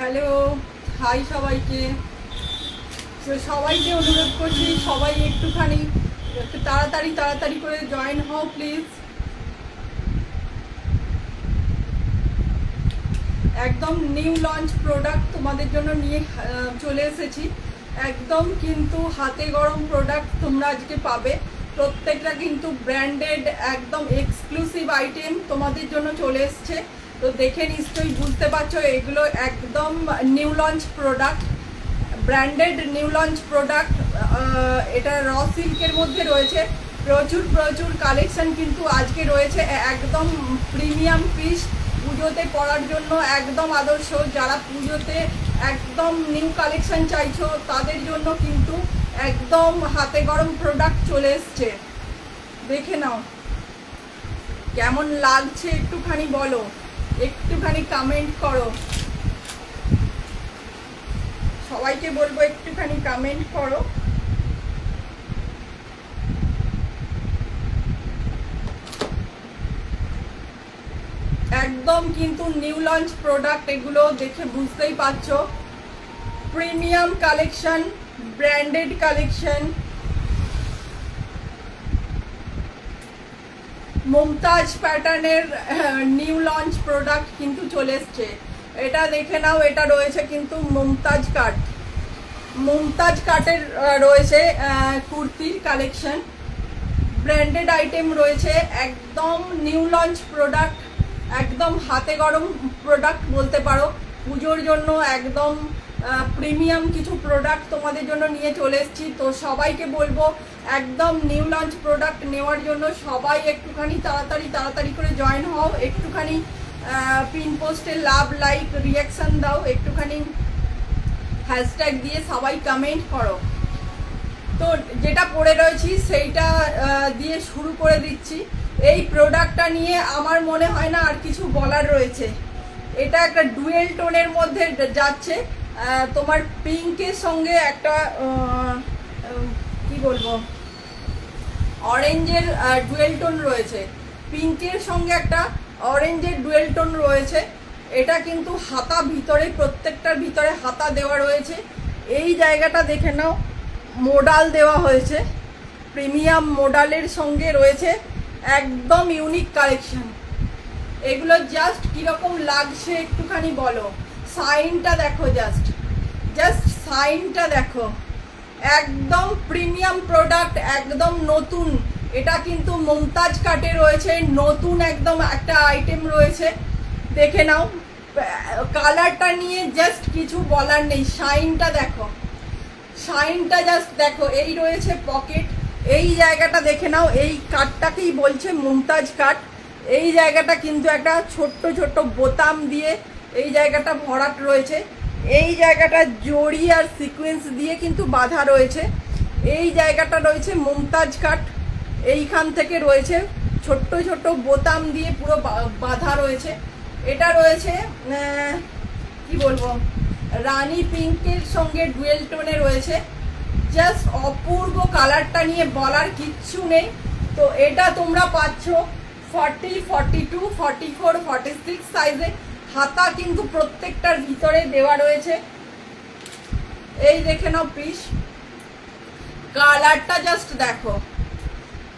Hello, high সবাইকে। তো সবাইকে অনুরোধ করছি, সবাই একটুখানি একটু তাড়াতাড়ি করে জয়েন হও প্লিজ। একদম নিউ লঞ্চ প্রোডাক্ট তোমাদের জন্য নিয়ে চলে এসেছি। একদম কিন্তু হাতে গরম প্রোডাক্ট তোমরা আজকে পাবে। প্রত্যেকটা কিন্তু ব্র্যান্ডেড, একদম এক্সক্লুসিভ আইটেম তোমাদের জন্য চলে এসছে। তো দেখে নিশ্চয়ই বুঝতে পারছো এগুলো একদম new launch product, branded new launch product. এটা র সিল্কের মধ্যে রয়েছে। প্রচুর কালেকশন কিন্তু আজকে রয়েছে, একদম প্রিমিয়াম পিস। পুজোতে পরার জন্য একদম আদর্শ। যারা পুজোতে একদম নিউ কালেকশন চাইছো তাদের জন্য কিন্তু একদম হাতে গরম প্রোডাক্ট চলে এসছে। দেখে নাও কেমন লাগছে, একটুখানি বলো, একটুখানি কমেন্ট করো। সবাইকে বলবো একটুখানি কমেন্ট করো। একদম কিন্তু নিউ লঞ্চ প্রোডাক্ট, এগুলো দেখে বুঝতেই পারছো। Premium collection, branded collection. Mumtaz প্যাটার্নের নিউ লঞ্চ প্রোডাক্ট কিন্তু চলে এসছে। এটা দেখে নাও, এটা রয়েছে কিন্তু মুমতাজ কাট। মুমতাজ কাটের রয়েছে কুর্তির কালেকশন, ব্র্যান্ডেড আইটেম রয়েছে। একদম নিউ লঞ্চ প্রোডাক্ট, একদম হাতে গরম প্রোডাক্ট বলতে পারো। পুজোর জন্য একদম প্রিমিয়াম কিছু প্রোডাক্ট তোমাদের জন্য নিয়ে চলে এসেছি। তো সবাইকে বলবো একদম নিউ লঞ্চ প্রোডাক্ট নেওয়ার জন্য সবাই একটুখানি তাড়াতাড়ি করে জয়েন হও। একটুখানি পিন পোস্টে লাভ, লাইক, রিয়াকশান দাও, একটুখানি হ্যাশট্যাগ দিয়ে সবাই কমেন্ট করো। তো যেটা পড়ে রয়েছি সেইটা দিয়ে শুরু করে দিচ্ছি। এই প্রোডাক্টটা নিয়ে আমার মনে হয় না আর কিছু বলার রয়েছে। এটা একটা ডুয়েল টোনের মধ্যে যাচ্ছে। তোমার পিঙ্কের সঙ্গে একটা কি বলবো, অরেঞ্জের ডুয়েল টোন রয়েছে। পিঙ্কের সঙ্গে একটা অরেঞ্জের ডুয়েল টোন রয়েছে। এটা কিন্তু হাতা ভিতরে, প্রত্যেকটার ভিতরে হাতা দেওয়া রয়েছে। এই জায়গাটা দেখে নাও, মোডাল দেওয়া হয়েছে, প্রিমিয়াম মোডালের সঙ্গে রয়েছে। একদম ইউনিক কালেকশন। এগুলো জাস্ট কিরকম লাগছে একটুখানি বলো। সাইনটা দেখো, জাস্ট সাইনটা দেখো। একদম প্রিমিয়াম প্রোডাক্ট, একদম নতুন। এটা কিন্তু মুমতাজ কাটে রয়েছে, নতুন একদম একটা আইটেম রয়েছে। দেখে নাও, কালারটা নিয়ে জাস্ট কিছু বলার নেই। শাইনটা দেখো, শাইনটা জাস্ট দেখো। এই রয়েছে পকেট, এই জায়গাটা দেখে নাও। এই কাটটাকেই বলছে মুমতাজ কাট। এই জায়গাটা কিন্তু একটা ছোট্ট বোতাম দিয়ে এই জায়গাটা ভরাট রয়েছে। এই জায়গাটা জড়ি আর সিকোয়েন্স দিয়ে কিন্তু বাঁধা রয়েছে। এই জায়গাটা রয়েছে মুমতাজ কাট। এইখান থেকে রয়েছে ছোট্ট বোতাম দিয়ে পুরো বাঁধা রয়েছে। এটা রয়েছে কি বলবো, রানী পিঙ্কের সঙ্গে ডুয়েল টোনে রয়েছে। জাস্ট অপূর্ব, কালারটা নিয়ে বলার কিচ্ছু নেই। তো এটা তোমরা পাচ্ছ 40, 42, 44, 46 সাইজে। হাতা কিন্তু প্রত্যেকটার ভিতরে দেওয়া রয়েছে। এই দেখে নাও পিস, কালারটা জাস্ট দেখো,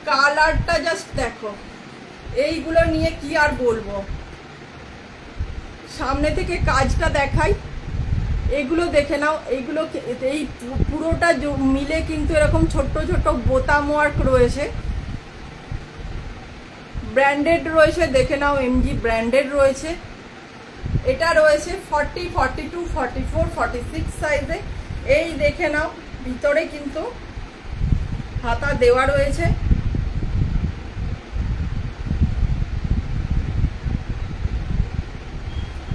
কালারটা জাস্ট দেখো। এইগুলো নিয়ে কি আর বলবো। সামনে থেকে কাজটা দেখাই, এগুলো দেখে নাও। এইগুলো এই পুরোটা মিলে কিন্তু এরকম ছোট্ট বোতাম ওয়ার্ক রয়েছে। ব্র্যান্ডেড রয়েছে, দেখে নাও, এমজি ব্র্যান্ডেড রয়েছে। এটা রয়েছে 40, 42, 44, 46 সাইজে। এই দেখে নাও, ভিতরে কিন্তু হাতা দেওয়া রয়েছে।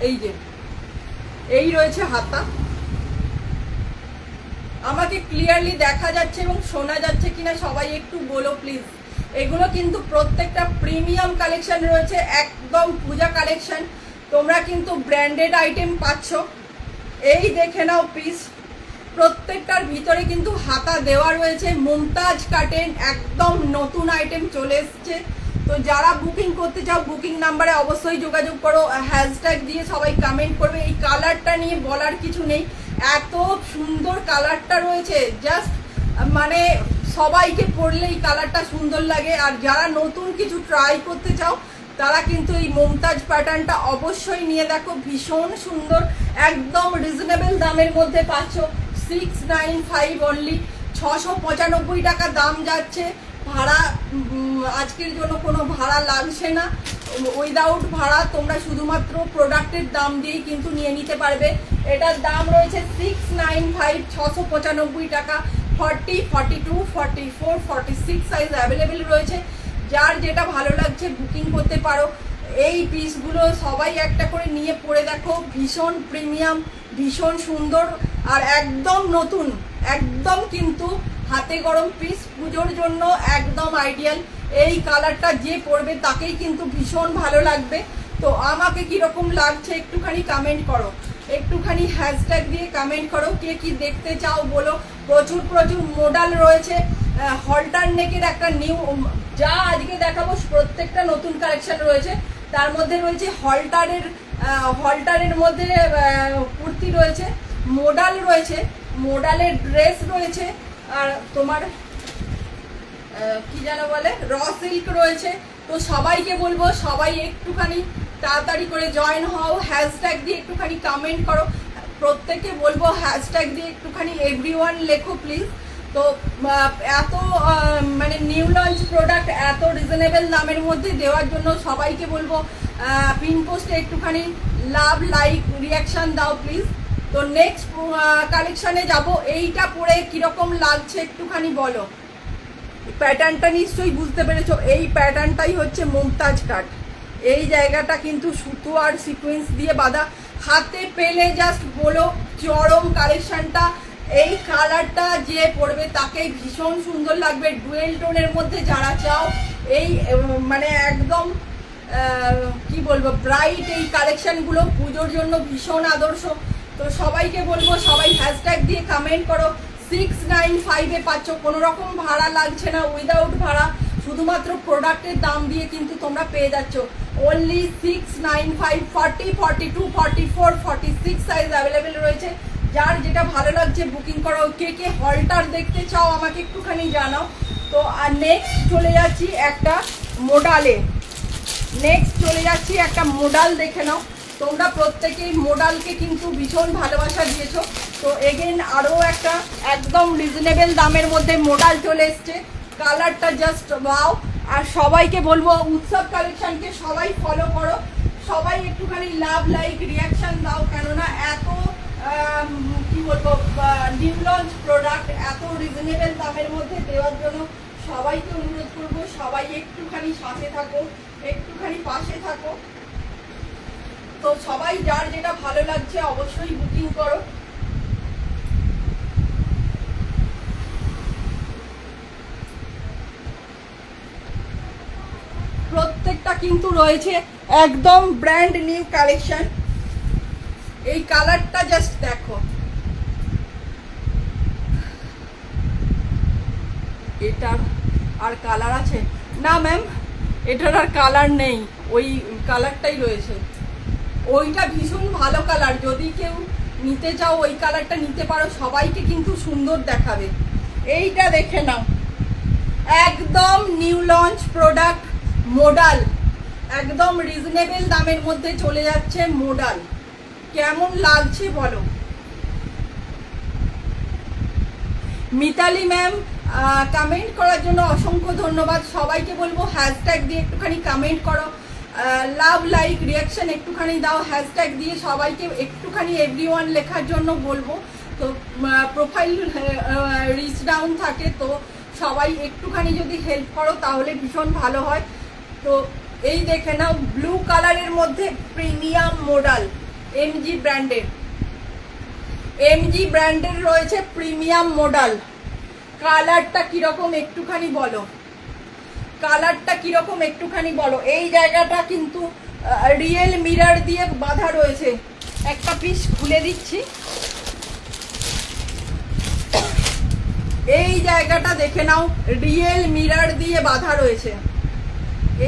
এই যে এই রয়েছে হাতা। আমাকে ক্লিয়ারলি দেখা যাচ্ছে এবং শোনা যাচ্ছে কিনা সবাই একটু বলো প্লিজ। এগুলো কিন্তু প্রত্যেকটা প্রিমিয়াম কালেকশন রয়েছে, একদম পূজা কালেকশন। তোমরা কিন্তু ব্র্যান্ডেড আইটেম পাচ্ছ। এই দেখে নাও পিস, প্রত্যেকটার ভিতরে কিন্তু হাতা দেওয়া রয়েছে। মুমতাজ কাটেন, একদম নতুন আইটেম চলে এসছে। তো যারা বুকিং করতে চাও বুকিং নাম্বারে অবশ্যই যোগাযোগ করো, হ্যাশট্যাগ দিয়ে সবাই কমেন্ট করবে। এই কালারটা নিয়ে বলার কিছু নেই, এত সুন্দর কালারটা রয়েছে, জাস্ট মানে সবাইকে পরলে এই কালারটা সুন্দর লাগে। আর যারা নতুন কিছু ট্রাই করতে চাও তারা কিন্তু এই মুমতাজ প্যাটার্নটা অবশ্যই নিয়ে দেখো, ভীষণ সুন্দর, একদম রিজনেবল দামের মধ্যে পাচ্ছ। 695 অনলি, 695 টাকা দাম যাচ্ছে। ভাড়া আজকের জন্য কোনো ভাড়া লাগছে না, উইদাউট ভাড়া তোমরা শুধুমাত্র প্রোডাক্টের দাম দিয়েই কিন্তু নিয়ে নিতে পারবে। এটার দাম রয়েছে 695, 695 টাকা। 40, 42, 44, 46 সাইজ অ্যাভেলেবেল রয়েছে। যার যেটা ভালো লাগছে বুকিং করতে পারো। এই পিসগুলো সবাই একটা করে নিয়ে পরে দেখো, ভীষণ প্রিমিয়াম, ভীষণ সুন্দর আর একদম নতুন, একদম কিন্তু হাতে গরম পিস, পুজোর জন্য একদম আইডিয়াল। এই কালারটা যে পরবে তাকেই কিন্তু ভীষণ ভালো লাগবে। তো আমাকে কিরকম লাগছে একটুখানি কমেন্ট করো, একটুখানি হ্যাশট্যাগ দিয়ে কমেন্ট করো, কে কি দেখতে চাও বলো। প্রচুর প্রচুর মডেল রয়েছে। হল্টার নেকের একটা নিউ, যা আজকে দেখাবো প্রত্যেকটা নতুন কালেকশন রয়েছে। তার মধ্যে রয়েছে হল্টারের মধ্যে কুর্তি রয়েছে, মডেল রয়েছে, মডেলের ড্রেস রয়েছে, আর তোমার কি যেন বলে র সিল্ক রয়েছে। তো সবাইকে বলবো সবাই একটুখানি তাড়াতাড়ি করে জয়েন হও, হ্যাশট্যাগ দিয়ে একটুখানি কমেন্ট করো। প্রত্যেককে বলবো হ্যাশট্যাগ দিয়ে একটুখানি এভরিওয়ান লেখো প্লিজ। তো এত মানে নিউ লঞ্চ প্রোডাক্ট এত রিজনেবল দামের মধ্যে দেওয়ার জন্য সবাইকে বলবো পিন পোস্টে একটুখানি লাভ, লাইক, রিয়াকশন দাও প্লিজ। তো নেক্সট কালেকশনে যাব। এইটা পরে কিরকম লাগছে একটুখানি বলো। প্যাটার্নটা নিশ্চয়ই বুঝতে পেরেছো, এই প্যাটার্নটাই হচ্ছে মুমতাজ কাট। এই জায়গাটা কিন্তু সুতো আর সিকোয়েন্স দিয়ে বাঁধা, হাতে পেলে জাস্ট বলো চরম কালেকশনটা। এই কালারটা যে পরবে তাকেই ভীষণ সুন্দর লাগবে। ডুয়েল টোনের মধ্যে যারা চাও, এই মানে একদম কি বলবো ব্রাইট এই কালেকশনগুলো পুজোর জন্য ভীষণ আদর্শ। তো সবাইকে বলবো সবাই হ্যাশট্যাগ দিয়ে কমেন্ট করো। 695-এ পাচ্ছ, কোনো রকম ভাড়া লাগছে না, উইদাউট ভাড়া, শুধুমাত্র প্রোডাক্টের দাম দিয়ে কিন্তু তোমরা পেয়ে যাচ্ছ। অনলি 695, 40, 42, 44, 46 সাইজ অ্যাভেলেবেল রয়েছে। যার যেটা ভালো লাগছে বুকিং করো। কে কে হল্টার দেখতে চাও আমাকে একটুখানি জানাও। তো আর নেক্সট চলে যাচ্ছি একটা মোডালে, একটা মোডাল দেখে নাও। তোমরা প্রত্যেকেই মোডালকে কিন্তু ভীষণ ভালোবাসা দিয়েছো। তো এগেন আরও একটা একদম রিজনেবল দামের মধ্যে মোডাল চলে এসছে। কালারটা জাস্ট ওয়াও। আর সবাইকে বলবো উৎসব কালেকশনকে সবাই ফলো করো, সবাই একটুখানি লাভ, লাইক, রিয়াকশন দাও। কেননা এত কি বলবো নিউ লঞ্চ প্রোডাক্ট এত রিজনেবল দামের মধ্যে দেওয়ার জন্য সবাইকে অনুরোধ করবো, সবাই একটুখানি সাথে থাকো, একটুখানি পাশে থাকো। তো সবাই যার যেটা ভালো লাগছে অবশ্যই বুকিং করো। প্রত্যেকটা কিন্তু রয়েছে একদম ব্র্যান্ড নিউ কালেকশন। এই কালারটা জাস্ট দেখো, এটার আর কালার আছে না ম্যাম? এটার আর কালার নেই, ওই কালারটাই রয়েছে। ওইটা ভীষণ ভালো কালার, যদি কেউ নিতে চাও ওই কালারটা নিতে পারো, সবাইকে কিন্তু সুন্দর দেখাবে। এইটা দেখে নাও, একদম নিউ লঞ্চ প্রোডাক্ট মোডাল, একদম রিজনেবল দামের মধ্যে চলে যাচ্ছে মোডাল। কেমন লাগছে বলো। মিতালি ম্যাম কমেন্ট করার জন্য অসংখ্য ধন্যবাদ। সবাইকে বলবো হ্যাশট্যাগ দিয়ে একটুখানি কমেন্ট করো, লাভ, লাইক, রিয়াকশন একটুখানি দাও হ্যাশট্যাগ দিয়ে। সবাইকে একটুখানি এভরিওয়ান লেখার জন্য বলবো। তো প্রোফাইল রিচ ডাউন থাকে, তো সবাই একটুখানি যদি হেল্প করো তাহলে ভীষণ ভালো হয়। তো এই দেখে নাও ব্লু কালারের মধ্যে প্রিমিয়াম মডেল, এমজি ব্র্যান্ডের রয়েছে প্রিমিয়াম মডেল। কালারটা কিরকম একটুখানি বলো, এই জায়গাটা কিন্তু রিয়েল মিরর দিয়ে বাঁধা রয়েছে। একটা পিস খুলে দিচ্ছি, এই জায়গাটা দেখে নাও, রিয়েল মিরর দিয়ে বাঁধা রয়েছে।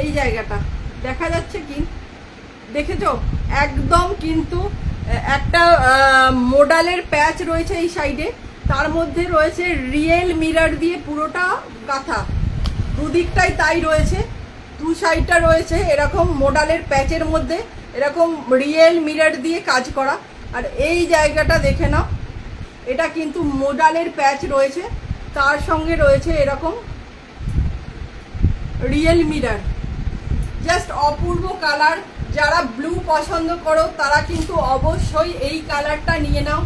এই জায়গাটা দেখা যাচ্ছে কি, দেখেছো? একদম কিন্তু একটা মোডালের প্যাচ রয়েছে এই সাইডে, তার মধ্যে রয়েছে রিয়েল মিরর দিয়ে পুরোটা গাঁথা, দুদিকটাই তাই রয়েছে, দু সাইডটা রয়েছে এরকম মোডালের প্যাচের মধ্যে এরকম রিয়েল মিরর দিয়ে কাজ করা। আর এই জায়গাটা দেখে নাও, এটা কিন্তু মোডালের প্যাচ রয়েছে, তার সঙ্গে রয়েছে এরকম রিয়েল মিরর। জাস্ট অপূর্ব কালার। যারা ব্লু পছন্দ করো তারা কিন্তু অবশ্যই এই কালারটা নিয়ে নাও।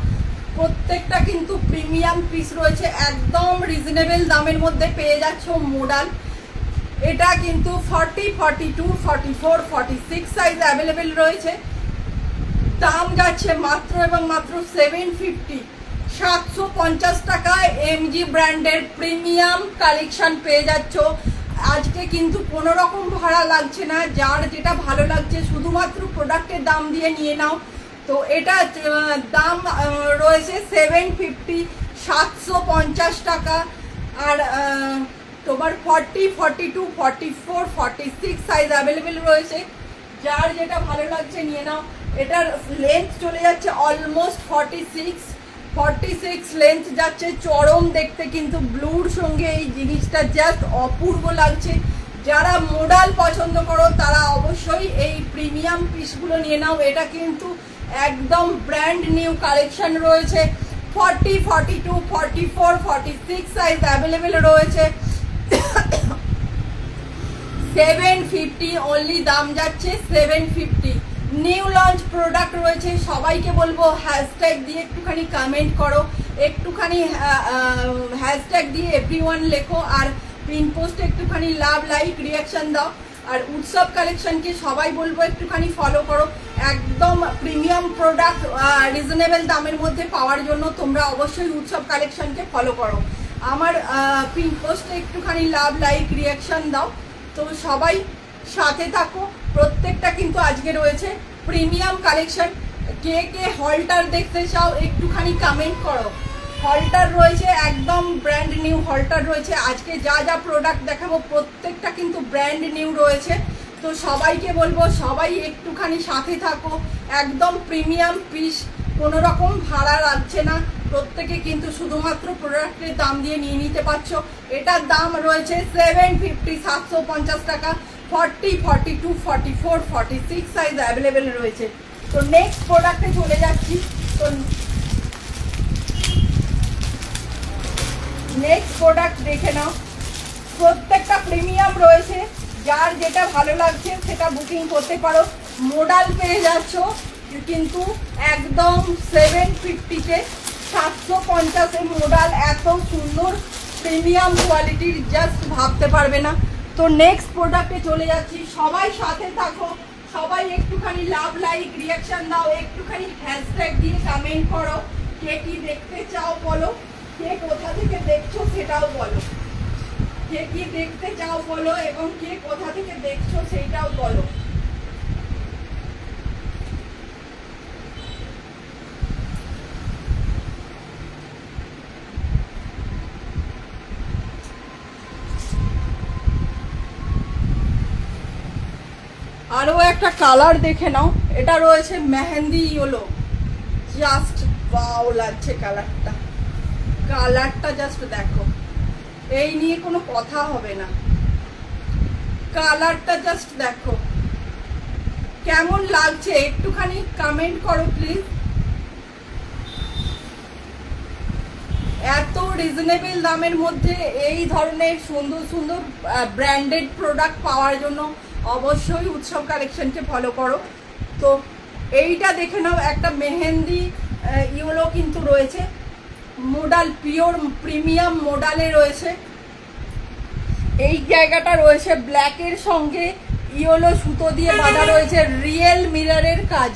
প্রত্যেকটা কিন্তু প্রিমিয়াম পিস রয়েছে, একদম রিজনেবল দামের মধ্যে পেয়ে যাচ্ছ মোডাল। এটা কিন্তু 40, 42, 44, 46 সাইজ অ্যাভেলেবেল রয়েছে। দাম যাচ্ছে মাত্র এবং মাত্র 750, 750 টাকায় এমজি ব্র্যান্ডের প্রিমিয়াম কালেকশন পেয়ে যাচ্ছ। আজকে কিন্তু কোনো রকম ভাড়া লাগছে না, যার যেটা ভালো লাগছে শুধুমাত্র প্রোডাক্টের দাম দিয়ে নিয়ে নাও। তো এটা দাম রয়েছে 750, 750 টাকা। আর তোমার 40, 42, 44, 46 সাইজ অ্যাভেলেবেল রয়েছে, যার যেটা ভালো লাগছে নিয়ে নাও। এটার লেন্থ চলে যাচ্ছে অলমোস্ট 46 লেন্থ যাচ্ছে, চরম দেখতে কিন্তু ব্লুর সঙ্গে এই জিনিসটা জাস্ট অপূর্ব লাগছে। যারা মোডাল পছন্দ করো তারা অবশ্যই এই প্রিমিয়াম পিসগুলো নিয়ে নাও। এটা কিন্তু একদম ব্র্যান্ড নিউ কালেকশন রয়েছে। 40, 42, 44, 46 সাইজ অ্যাভেলেবেল রয়েছে। 750 অনলি, দাম যাচ্ছে 750। নিউ লঞ্চ প্রোডাক্ট রয়েছে। সবাইকে বলবো হ্যাশট্যাগ দিয়ে একটুখানি কমেন্ট করো, একটুখানি হ্যাশট্যাগ দিয়ে এভরিওয়ান লেখো, আর পিন পোস্টে একটুখানি লাভ, লাইক, রিয়াকশন দাও। আর উৎসব কালেকশনকে সবাই বলবো একটুখানি ফলো করো। একদম প্রিমিয়াম প্রোডাক্ট রিজনেবল দামের মধ্যে পাওয়ার জন্য তোমরা অবশ্যই উৎসব কালেকশনকে ফলো করো। আমার পিন পোস্টে একটুখানি লাভ, লাইক, রিয়াকশন দাও। তো সবাই সাথে থাকো। প্রত্যেকটা কিন্তু আজকে রয়েছে প্রিমিয়াম কালেকশন। কে কে হলটার দেখতে চাও একটুখানি কমেন্ট করো। হলটার রয়েছে, একদম ব্র্যান্ড নিউ হলটার রয়েছে। আজকে যা যা প্রোডাক্ট দেখাবো প্রত্যেকটা কিন্তু ব্র্যান্ড নিউ রয়েছে। তো সবাইকে বলবো সবাই একটুখানি সাথে থাকো। একদম প্রিমিয়াম পিস, কোনো রকম ভাড়া লাগছে না। প্রত্যেকে কিন্তু শুধুমাত্র প্রোডাক্টের দাম দিয়ে নিয়ে নিতে পারছো। এটার দাম রয়েছে 750, 750 টাকা। 40, 42, 44, 46 সাইজ অ্যাভেলেবেল রয়েছে। তো নেক্সট প্রোডাক্টে চলে যাচ্ছি। তো নেক্সট প্রোডাক্ট দেখে নাও। প্রত্যেকটা প্রিমিয়াম রয়েছে, যার যেটা ভালো লাগছে সেটা বুকিং করতে পারো। মোডাল পেয়ে যাচ্ছ কিন্তু একদম 750-তে, 750-এ মোডাল। এত সুন্দর প্রিমিয়াম কোয়ালিটির জাস্ট ভাবতে পারবে না। তো নেক্সট প্রোডাক্টে চলে যাচ্ছি। সবাই সাথে থাকো, সবাই একটুখানি লাভ, লাইক, রিয়াকশন দাও, একটুখানি হ্যাশট্যাগ দিয়ে কমেন্ট করো। কে কি দেখতে চাও বলো, কে কোথা থেকে দেখছো সেটাও বলো, কে কি দেখতে চাও বলো, এবং কে কোথা থেকে দেখছো সেটাও বলো। আরো একটা কালার দেখে নাও। এটা রয়েছে মেহেন্দি ইয়েলো। জাস্ট ওয়াও লাগছে কালারটা। কালারটা জাস্ট দেখো, এই নিয়ে কোনো কথা হবে না। কালারটা জাস্ট দেখো কেমন লাগছে, একটুখানি কমেন্ট করো প্লিজ। এত রিজনেবল দামের মধ্যে এই ধরনের সুন্দর সুন্দর ব্র্যান্ডেড প্রোডাক্ট পাওয়ার জন্য অবশ্যই উৎসব কালেকশনকে ফলো করো। তো এইটা দেখে নাও, একটা মেহেন্দি ইয়েলো কিন্তু রয়েছে, মোডাল পিওর প্রিমিয়াম মোডালে রয়েছে। এই জায়গাটা রয়েছে ব্ল্যাকের সঙ্গে ইয়েলো সুতো দিয়ে বাঁধা রয়েছে, রিয়েল মিররের কাজ।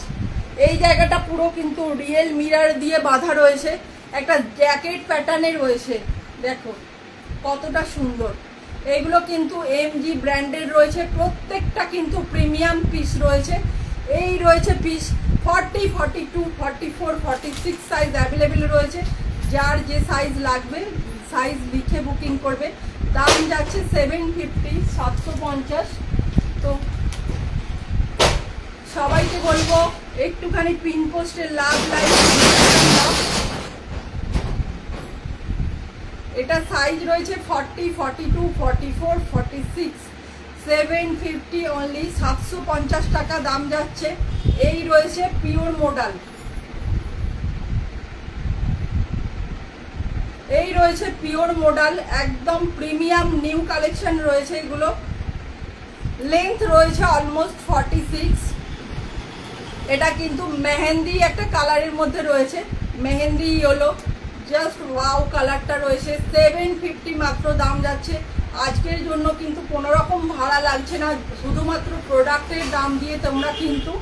এই জায়গাটা পুরো কিন্তু রিয়েল মিরর দিয়ে বাঁধা রয়েছে, একটা জ্যাকেট প্যাটার্নে রয়েছে। দেখো কতটা সুন্দর। এগুলো কিন্তু এমজি ব্র্যান্ডের রয়েছে, প্রত্যেকটা কিন্তু প্রিমিয়াম পিস রয়েছে। এই রয়েছে পিস 40, 42, 44, 46 সাইজ অ্যাভেলেবেল রয়েছে। যার যে সাইজ লাগবে সাইজ লিখে বুকিং করবে। দাম যাচ্ছে 750, 750। সবাইকে বলবো একটুখানি পিন পোস্টে লাভ লাইক। এটা সাইজ রয়েছে 40, 42, 44, 46, 750 অনলি, 750 টাকা দাম যাচ্ছে। এই রয়েছে পিওর মডাল, এই রয়েছে পিওর মডাল, একদম প্রিমিয়াম নিউ কালেকশন রয়েছে এগুলো। লেন্থ রয়েছে অলমোস্ট 46। এটা কিন্তু মেহেন্দি একটা কালারের মধ্যে রয়েছে, মেহেন্দি ইয়েলো, জাস্ট ওয়াও কালারটা রয়েছে। 750 মাত্র দাম যাচ্ছে। আজকের জন্য কিন্তু কোনো রকম ভাড়া লাগছে না, শুধুমাত্র প্রোডাক্টের দাম দিয়ে তোমরা কিন্তু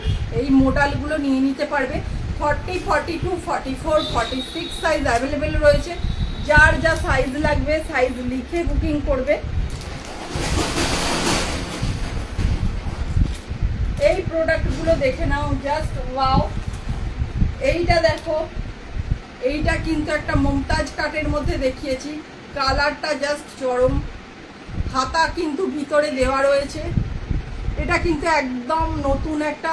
এই মডেলগুলো নিয়ে নিতে পারবে। 40, 42, 44, 46 সাইজ অ্যাভেলেবেল রয়েছে। যার যা সাইজ লাগবে সাইজ লিখে বুকিং করবে। এই প্রোডাক্টগুলো দেখে নাও, জাস্ট ওয়াও। এইটা দেখো, এইটা কিন্তু একটা মুমতাজ কাটের মধ্যে দেখিয়েছি, কালারটা জাস্ট চরম। হাতা কিন্তু ভিতরে দেওয়া রয়েছে। এটা কিন্তু একদম নতুন একটা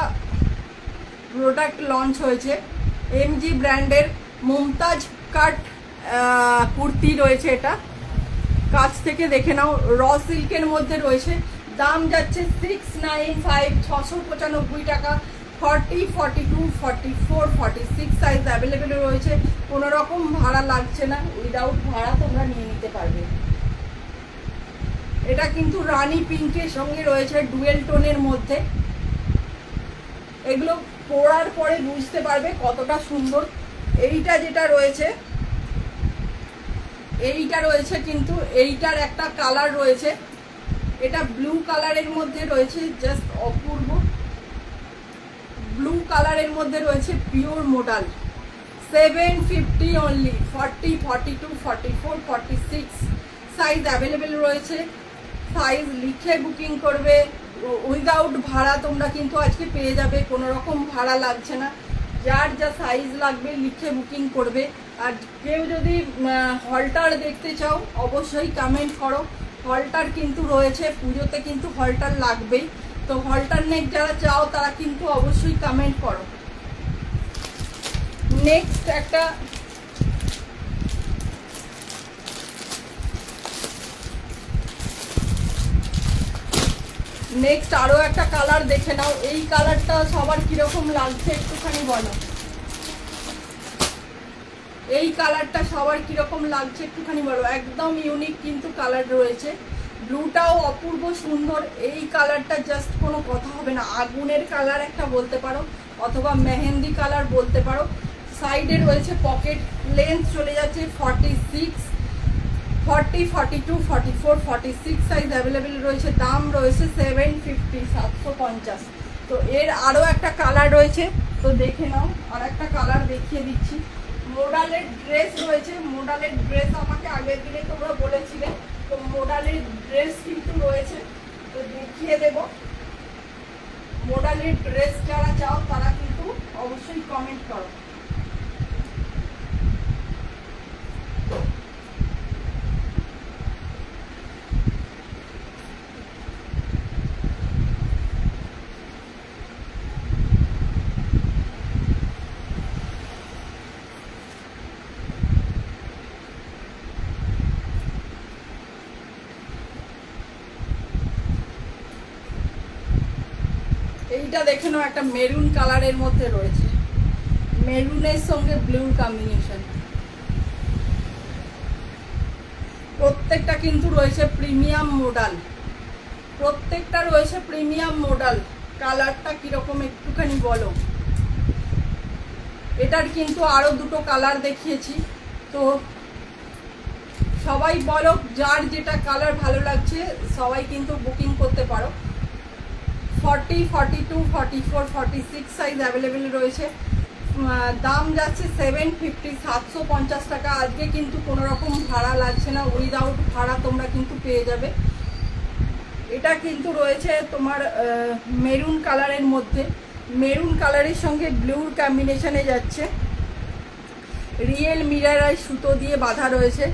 প্রোডাক্ট লঞ্চ হয়েছে, এমজি ব্র্যান্ডের মুমতাজ কাট কুর্তি রয়েছে। এটা কাছ থেকে দেখে নাও, র সিল্কের মধ্যে রয়েছে। দাম যাচ্ছে 695, 695 টাকা। 40, 42, 44, 46 সাইজ অ্যাভেলেবেল রয়েছে। কোনো রকম ভাড়া লাগছে না, উইদাউট ভাড়া তোমরা নিয়ে নিতে পারবে। এটা কিন্তু রানী পিঙ্কের সঙ্গে রয়েছে, ডুয়েল টোনের মধ্যে। এগুলো পরার পরে বুঝতে পারবে কতটা সুন্দর। এইটা যেটা রয়েছে, এইটা রয়েছে কিন্তু এইটার একটা কালার রয়েছে, এটা ব্লু কালারের মধ্যে রয়েছে, জাস্ট অপূর্ব ব্লু কালারের মধ্যে রয়েছে, pure modal. 750 only. 40, 42, 44, 46 size available রয়েছে। সাইজ লিখে বুকিং করবে, উইদাউট ভাড়া তোমরা কিন্তু আজকে পেয়ে যাবে, কোনো রকম ভাড়া লাগছে না। যার যা সাইজ লাগবে লিখে বুকিং করবে। আর কেউ যদি হলটার দেখতে চাও অবশ্যই কমেন্ট করো। হলটার কিন্তু রয়েছে, পুজোতে কিন্তু হলটার লাগবেই। তো হলটার নেক যারা চাও তারা কিন্তু অবশ্যই কমেন্ট করো। নেক্সট একটা নেক্সট আরো একটা কালার দেখে নাও। এই কালারটা সবার কিরকম লাগছে একটুখানি বলো। এই কালারটা সবার কিরকম লাগছে একটুখানি বলো। একদম ইউনিক কিন্তু কালার রয়েছে। ব্লুটাও অপূর্ব সুন্দর। এই কালারটা জাস্ট কোনো কথা হবে না, আগুনের কালার একটা বলতে পারো, অথবা মেহেন্দি কালার বলতে পারো। সাইডে রয়েছে পকেট। লেন্থ চলে যাচ্ছে 46, 40, 42, 44, 46 সাইজ অ্যাভেলেবেল রয়েছে। দাম রয়েছে 750, 750। তো এর আরও একটা কালার রয়েছে, তো দেখে নাও। আর একটা কালার দেখিয়ে দিচ্ছি। মোডালের ড্রেস রয়েছে। মোডালের ড্রেস আমাকে আগের দিনে তোমরা বলেছিলে, তো মোডালের ড্রেস কিন্তু রয়েছে, তো দেখিয়ে দেব। মোডালের ড্রেস যারা চাও তারা কিন্তু অবশ্যই কমেন্ট করো। এইটা দেখে নাও, একটা মেরুন কালারের মধ্যে রয়েছে, মেরুনের সঙ্গে ব্লুর কম্বিনেশন। প্রত্যেকটা কিন্তু রয়েছে প্রিমিয়াম মডেল, প্রত্যেকটা রয়েছে প্রিমিয়াম মডেল। কালারটা কিরকম একটুখানি বলো। এটার কিন্তু আরো দুটো কালার দেখিয়েছি, তো সবাই বলো যার যেটা কালার ভালো লাগছে সবাই কিন্তু বুকিং করতে পারো। 40, 42, 44, 46 সাইজ অ্যাভেলেবেল রয়েছে। দাম যাচ্ছে 750, 750 টাকা। আজকে কিন্তু কোনো রকম ভাড়া লাগছে না, উইদাউট ভাড়া তোমরা কিন্তু পেয়ে যাবে। এটা কিন্তু রয়েছে তোমার মেরুন কালারের মধ্যে, মেরুন কালারের সঙ্গে ব্লুর কম্বিনেশনে যাচ্ছে। রিয়েল মিরর আর সুতো দিয়ে বাঁধা রয়েছে।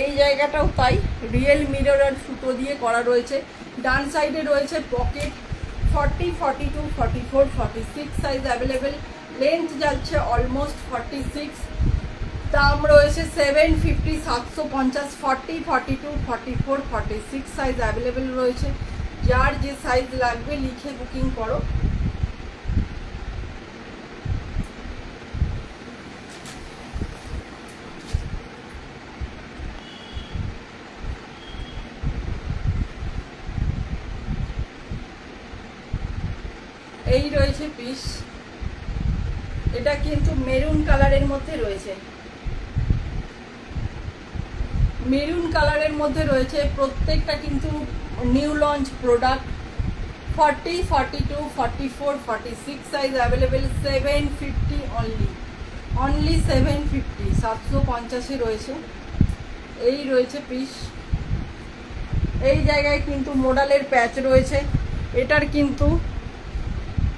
এই জায়গাটাও তাই, রিয়েল মিরর আর সুতো দিয়ে করা রয়েছে। ডান সাইডে রয়েছে পকেট। 40, 42, 44, 46 size available. লেন্থ যাচ্ছে অলমোস্ট 46। দাম রয়েছে 750, 750, 40, 42, 44, 46 সাইজ অ্যাভেলেবেল রয়েছে। যার যে সাইজ লাগবে লিখে বুকিং করো। এই রয়েছে পিস, এটা কিন্তু মেরুন কালারের মধ্যে রয়েছে, মেরুন কালারের মধ্যে রয়েছে। প্রত্যেকটা কিন্তু new launch product. 40, 42, 44, 46 size available. 750 only 750, 750 রয়েছে। এই রয়েছে পিস। এই জায়গায় কিন্তু মোডালের প্যাচ রয়েছে। এটার কিন্তু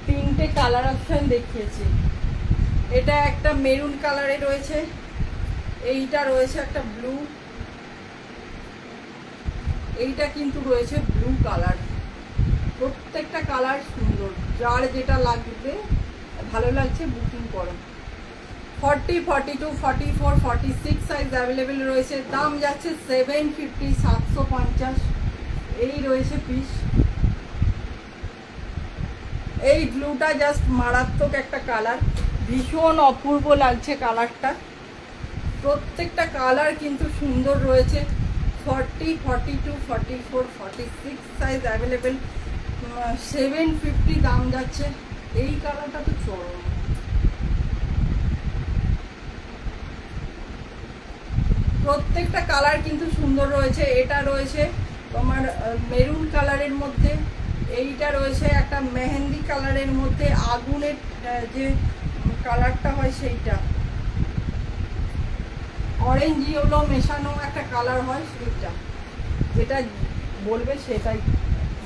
3টে কালার অপশন দেখিয়েছি। এটা একটা মেরুন কালারে রয়েছে, এইটা রয়েছে একটা ব্লু, এইটা কিন্তু রয়েছে ব্লু কালার। প্রত্যেকটা কালার সুন্দর, যার যেটা লাগবে ভালো লাগছে বুকিং করো। 40, 42, 44, 46 সাইজ অ্যাভেলেবেল রয়েছে। দাম যাচ্ছে 750, 750। এই রয়েছে পিস। এই ব্লুটা জাস্ট মারাত্মক একটা কালার, ভীষণ অপূর্ব লাগছে কালারটা। প্রত্যেকটা কালার কিন্তু সুন্দর রয়েছে। 40, 42, 44, 46 সাইজ অ্যাভেলেবেল। 750 দাম যাচ্ছে। এই কালারটা তো চরম। প্রত্যেকটা কালার কিন্তু সুন্দর রয়েছে। এটা রয়েছে তোমার মেরুন কালারের মধ্যে, এইটা রয়েছে একটা মেহেন্দি কালারের মধ্যে, আগুনের যে কালারটা হয় সেইটা, অরেঞ্জ ইয়েলো মেশানো একটা কালার হয় সেইটা, যেটা বলবে সেটাই,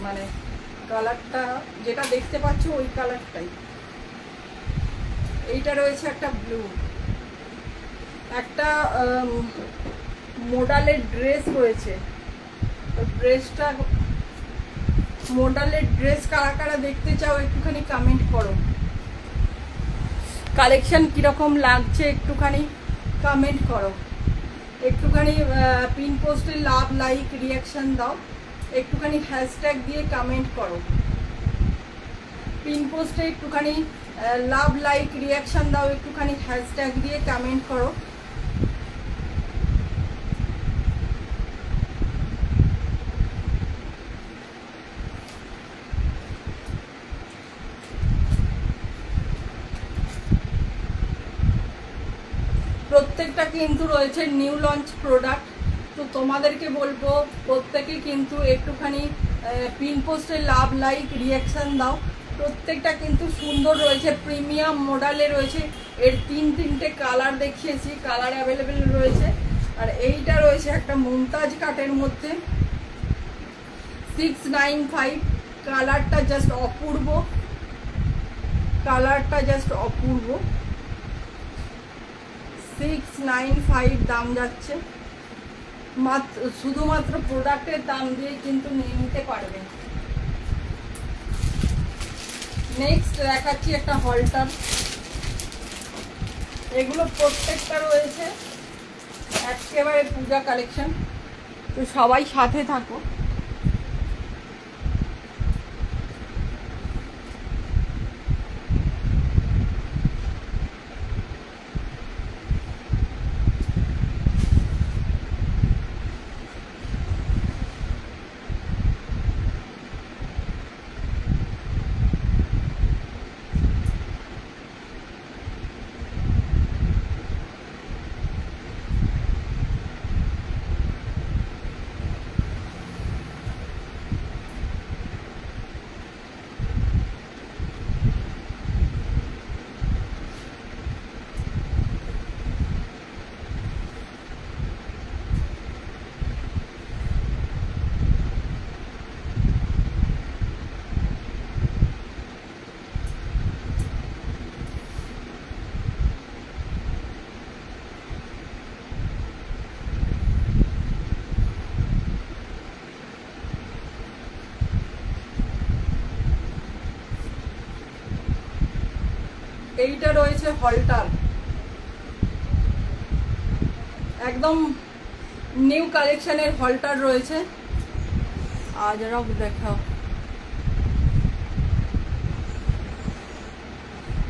মানে কালারটা যেটা দেখতে পাচ্ছ ওই কালারটাই। এইটা রয়েছে একটা ব্লু। একটা মোডালের ড্রেস রয়েছে, ড্রেসটা মোডালের ড্রেস কারা কারা দেখতে চাও একটুখানি কমেন্ট করো। কালেকশন কিরকম লাগছে একটুখানি কমেন্ট করো। একটুখানি পিন পোস্টে লাভ, লাইক, রিয়াকশন দাও। একটুখানি হ্যাশট্যাগ দিয়ে কমেন্ট করো। পিন পোস্টে একটুখানি লাভ, লাইক, রিয়াকশন দাও। একটুখানি হ্যাশট্যাগ দিয়ে কমেন্ট করো। প্রত্যেকটা কিন্তু রয়েছে নিউ লঞ্চ প্রোডাক্ট। তো তোমাদেরকে বলবো প্রত্যেকে কিন্তু একটুখানি পিন পোস্টে লাভ, লাইক, রিয়াকশান দাও। প্রত্যেকটা কিন্তু সুন্দর রয়েছে, প্রিমিয়াম মডেলে রয়েছে। এর তিনটে কালার দেখিয়েছি, কালার অ্যাভেলেবেল রয়েছে। আর এইটা রয়েছে একটা মুমতাজ কাটের মধ্যে 695। কালারটা জাস্ট অপূর্ব, কালারটা জাস্ট অপূর্ব। 695 দাম যাচ্ছে। মাত্র শুধুমাত্র প্রোডাক্টের দাম দিয়ে কিন্তু নিয়ে নিতে পারবে। নেক্সট দেখাচ্ছি একটা হলটার। এগুলো প্রত্যেকটা রয়েছে একেবারে পূজা কালেকশন। তো সবাই সাথে থাকো। এইটা রয়েছে হলটার, একদম নিউ কালেকশনের হলটার রয়েছে। আজরাক দেখাও,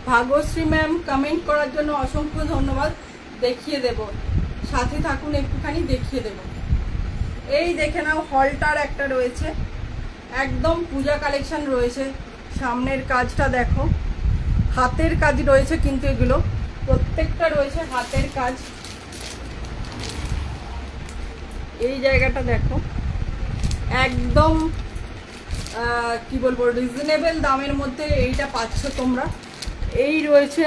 ভাগ্যশ্রী ম্যাম কমেন্ট করার জন্য অসংখ্য ধন্যবাদ। দেখিয়ে দেব, সাথে থাকুন, একটুখানি দেখিয়ে দেব। এই দেখে নাও হলটার একটা রয়েছে, একদম পূজা কালেকশন রয়েছে। সামনের কাজটা দেখো, হাতের কাজ রয়েছে, কিন্তু এগুলো প্রত্যেকটা রয়েছে হাতের কাজ। এই জায়গাটা দেখো, একদম কি বলবো, রিজনেবল দামের মধ্যে এইটা পাচ্ছ তোমরা। এই রয়েছে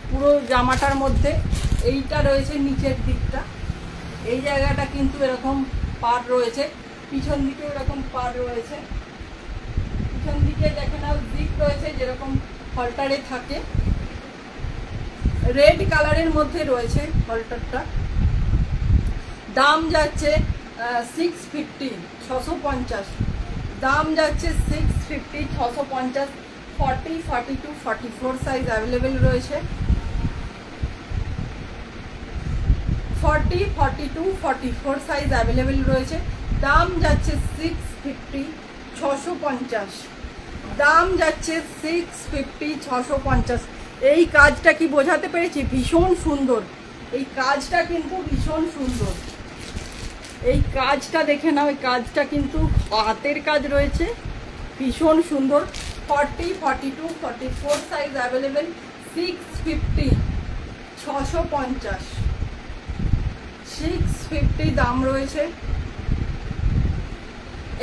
পুরো জামাটার মধ্যে, এইটা রয়েছে নিচের দিকটা। এই জায়গাটা কিন্তু এরকম পার রয়েছে, পিছন দিকে এরকম পার রয়েছে। পিছন দিকে দেখে নাও জিপ রয়েছে, যেরকম হলটারে থাকে। রেড কালারের মধ্যে রয়েছে হলটারটা। দাম যাচ্ছে 650, 650 দাম যাচ্ছে। 650, 650। 40, 42, 44 সাইজ অ্যাভেলেবেল রয়েছে। 40, 42, 44 সাইজ অ্যাভেলেবেল রয়েছে। দাম যাচ্ছে 650, 650। দাম যাচ্ছে 650, 650। এই কাজটা কি বোঝাতে পেরেছি? ভীষণ সুন্দর এই কাজটা, কিন্তু ভীষণ সুন্দর এই কাজটা। দেখে নাও, এই কাজটা কিন্তু হাতের কাজ রয়েছে, ভীষণ সুন্দর। 40, 42, 44 সাইজ অ্যাভেলেবেল। 650, 650, 650 দাম রয়েছে।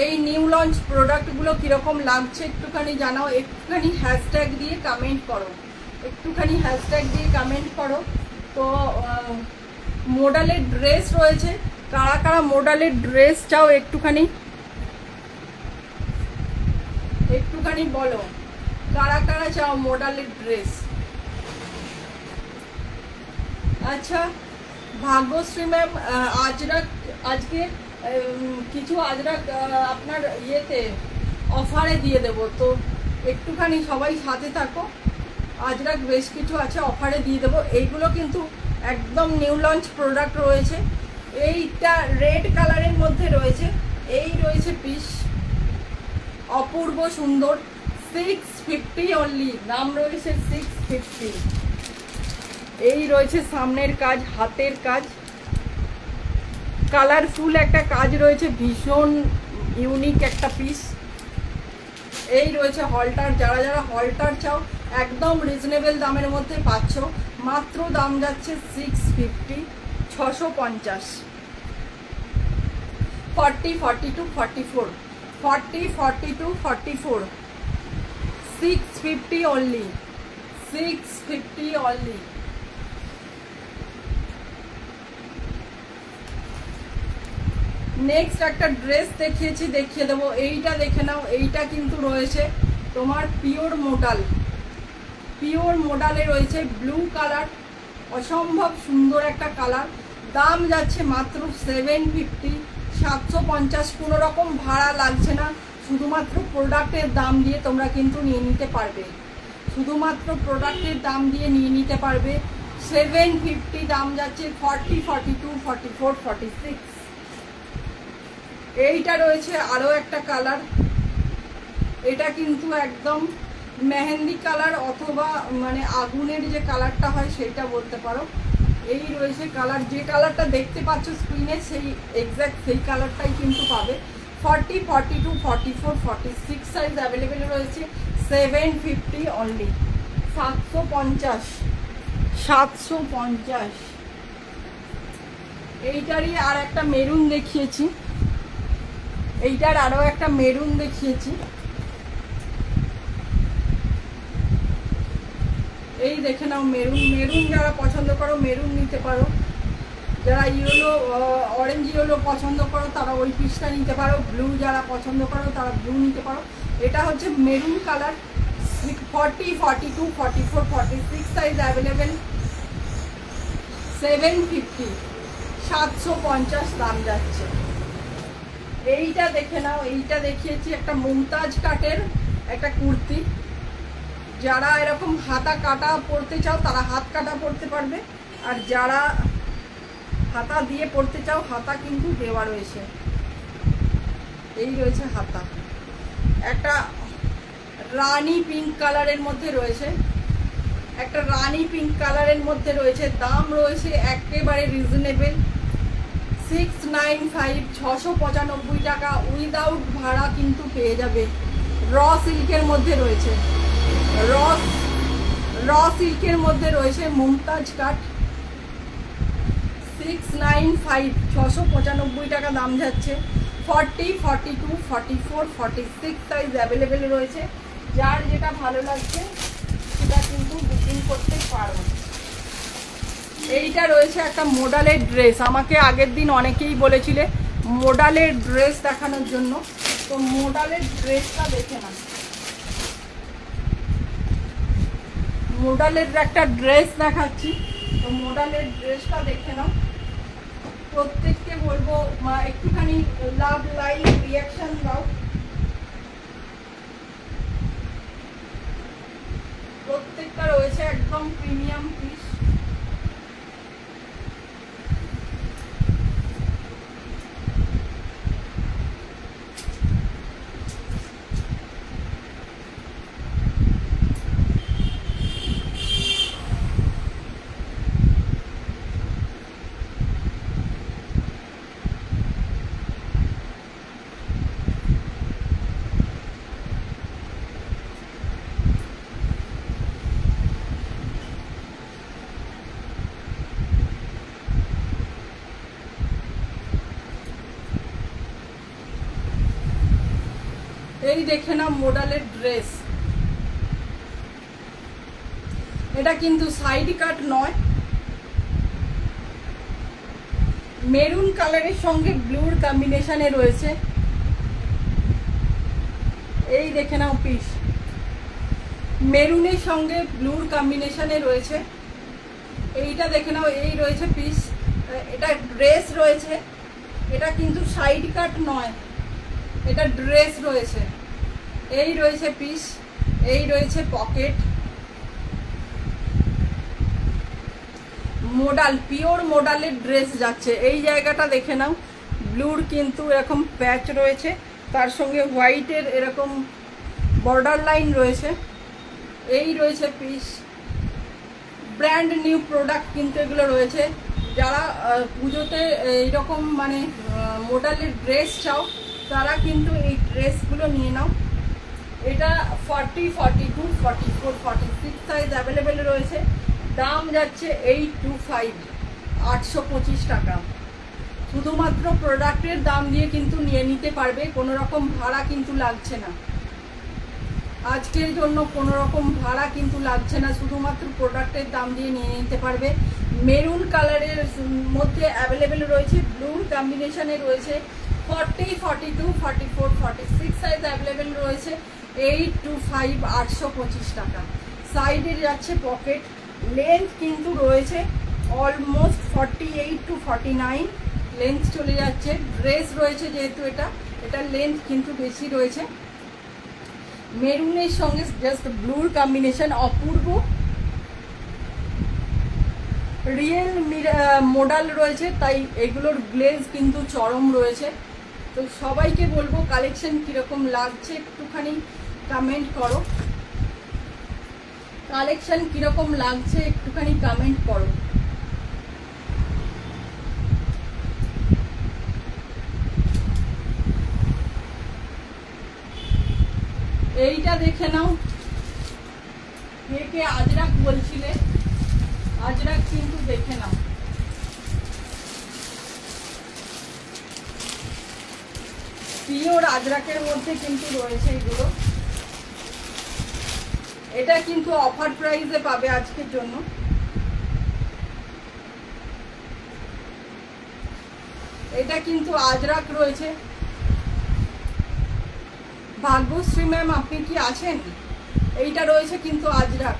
এই নিউ লঞ্চ প্রোডাক্টগুলো কীরকম লাগছে একটুখানি জানাও, একটুখানি হ্যাশট্যাগ দিয়ে কমেন্ট করো, একটুখানি হ্যাশট্যাগ দিয়ে কমেন্ট করো। তো মডেলের ড্রেস রয়েছে, কারা কারা মডেলের ড্রেস চাও একটুখানি বলো, কারা কারা চাও মডেলের ড্রেস। আচ্ছা ভাগ্যশ্রী ম্যাম, আজকে কিছু আজরাক আপনার ইয়েতে অফারে দিয়ে দেবো, তো একটুখানি সবাই সাথে থাকো। আজরাক বেশ কিছু আছে, অফারে দিয়ে দেবো। এইগুলো কিন্তু একদম নিউ লঞ্চ প্রোডাক্ট রয়েছে। এইটা রেড কালারের মধ্যে রয়েছে, এই রয়েছে পিস, অপূর্ব সুন্দর। 650 অনলি, দাম রয়েছে 650। এই রয়েছে সামনের কাজ, হাতের কাজ, কালারফুল একটা কাজ রয়েছে, ভীষণ ইউনিক একটা পিস। এই রয়েছে হলটার, যারা যারা হলটার চাও একদম রিজনেবল দামের মধ্যে পাচ্ছ। মাত্র দাম যাচ্ছে 650, 650। 40, 42, 44, 40, 42, 44, 650 only, 650 only। নেক্সট একটা ড্রেস দেখিয়েছি, দেখিয়ে দেবো। এইটা দেখে নাও, এইটা কিন্তু রয়েছে তোমার পিওর মোডালে রয়েছে, ব্লু কালার, অসম্ভব সুন্দর একটা কালার। দাম যাচ্ছে মাত্র 750, 750। কোনো রকম ভাড়া লাগছে না, শুধুমাত্র প্রোডাক্টের দাম দিয়ে তোমরা কিন্তু নিয়ে নিতে পারবে, শুধুমাত্র প্রোডাক্টের দাম দিয়ে নিয়ে নিতে পারবে। 750 দাম যাচ্ছে। 40, 42, 44, 46। এইটা রয়েছে আরও একটা কালার, এটা কিন্তু একদম মেহেন্দি কালার, অথবা মানে আগুনের যে কালারটা হয় সেইটা বলতে পারো। এই রয়েছে কালার, যে কালারটা দেখতে পাচ্ছ স্ক্রিনে সেই এক্স্যাক্ট সেই কালারটাই কিন্তু পাবে। 40, 42, 44, 46 সাইজ অ্যাভেলেবেল রয়েছে। 750 অনলি, 750, 750। এইটারই আর একটা মেরুন দেখিয়েছি, এইটার আরও একটা মেরুন দেখিয়েছি। এই দেখে নাও মেরুন, যারা পছন্দ করো মেরুন নিতে পারো। যারা ইয়েলো, অরেঞ্জ ইয়েলো পছন্দ করো তারা ওই পিসটা নিতে পারো। ব্লু যারা পছন্দ করো তারা ব্লু নিতে পারো। এটা হচ্ছে মেরুন কালার। 40, 42, 44, 46 size available. 750, 750 দাম যাচ্ছে। এইটা দেখে নাও, এইটা দেখিয়েছি একটা মুমতাজ কাটের একটা কুর্তি, যারা এরকম হাতা কাটা পরতে চাও তারা হাত কাটা পরতে পারবে, আর যারা হাতা দিয়ে পরতে চাও হাতা কিন্তু দেওয়া রয়েছে। এই রয়েছে হাতা, একটা রানি পিঙ্ক কালারের মধ্যে রয়েছে, একটা রানি পিঙ্ক কালারের মধ্যে রয়েছে। দাম রয়েছে একেবারে রিজনেবল, 695 695 টাকা উইদাউট ভাড়া কিন্তু পেয়ে যাবে। র সিল্কের মধ্যে রয়েছে, র সিল্কের মধ্যে রয়েছে মুমতাজ কাট, 695 695 টাকা দাম যাচ্ছে। 40 42 44 46 সাইজ অ্যাভেলেবেল রয়েছে, যার যেটা ভালো লাগছে সেটা কিন্তু বুকিং করতে পারো। এইটা রয়েছে একটা মডালের ড্রেস, আমাকে আগের দিন অনেকেই বলেছিলে মডালের ড্রেস দেখানোর জন্য, তো মডালের ড্রেসটা দেখে না। মডালের একটা ড্রেস দেখাচ্ছি, তো মডালের ড্রেসটা দেখে নাও। প্রত্যেককে বলবো একটুখানি লাভ লাইক রিয়াকশন দাও। প্রত্যেকটা রয়েছে একদম প্রিমিয়াম পিস। এই দেখে না মডেলের ড্রেস, এটা কিন্তু সাইড কাট নয়, মেরুন কালারের সঙ্গে ব্লুর কম্বিনেশনে রয়েছে। এই দেখে নাও পিস, মেরুনের সঙ্গে ব্লুর কম্বিনেশনে রয়েছে। এইটা দেখে নাও, এই রয়েছে পিস, এটা ড্রেস রয়েছে, এটা কিন্তু সাইড কাট নয়, এটা ড্রেস রয়েছে। এই রয়েছে পিস, এই রয়েছে পকেট, মডাল পিওর মডালের ড্রেস যাচ্ছে। এই জায়গাটা দেখে নাও, ব্লুর কিন্তু এরকম প্যাচ রয়েছে, তার সঙ্গে হোয়াইটের এরকম বর্ডার লাইন রয়েছে। এই রয়েছে পিস, ব্র্যান্ড নিউ প্রোডাক্ট কিন্তু এগুলো রয়েছে। যারা পুজোতে এইরকম মানে মডেলের ড্রেস চাও তারা কিন্তু এই ড্রেসগুলো নিয়ে নাও। এটা 40 42 44 46 সাইজ অ্যাভেলেবেল রয়েছে। দাম যাচ্ছে 825 825 টাকা। শুধুমাত্র প্রোডাক্টের দাম দিয়ে কিন্তু নিয়ে নিতে পারবে, কোনো রকম ভাড়া কিন্তু লাগছে না। আজকের জন্য কোনো রকম ভাড়া কিন্তু লাগছে না, শুধুমাত্র প্রোডাক্টের দাম দিয়ে নিয়ে নিতে পারবে। মেরুন কালারের মধ্যে অ্যাভেলেবেল রয়েছে, ব্লুর কম্বিনেশনে রয়েছে। 40 42 44 46 সাইজ অ্যাভেলেবেল রয়েছে। 825 825 টাকা। সাইডে যাচ্ছে পকেট, লেন্থ কিন্তু রয়েছে অলমোস্ট 48 to 49 লেন্থ চলে যাচ্ছে। ড্রেস রয়েছে যেহেতু এটা লেন্থ কিন্তু বেশি রয়েছে। মেরুনের সঙ্গে জাস্ট ব্লুর কম্বিনেশন অপূর্ব, রিয়েল মডেল রয়েছে, তাই এগুলোর গ্লেজ কিন্তু চরম রয়েছে। তো সবাইকে বলবো কালেকশন কিরকম লাগছে একটুখানি কমেন্ট করো, কালেকশন কিরকম লাগছে একটুখানি কমেন্ট করো। এইটা দেখে নাও, কে আজরাক বলছিলে, আজরাক কিন্তু দেখে নাও। পিওর আজরাকের মধ্যে কিন্তু রয়েছে এগুলো। এটা কিন্তু অফার প্রাইসে পাবে আজকের জন্য। এটা কিন্তু আজরাক রয়েছে। ভাগ্যশ্রী ম্যাম আপনি কি আছেন? এইটা রয়েছে কিন্তু আজরাক,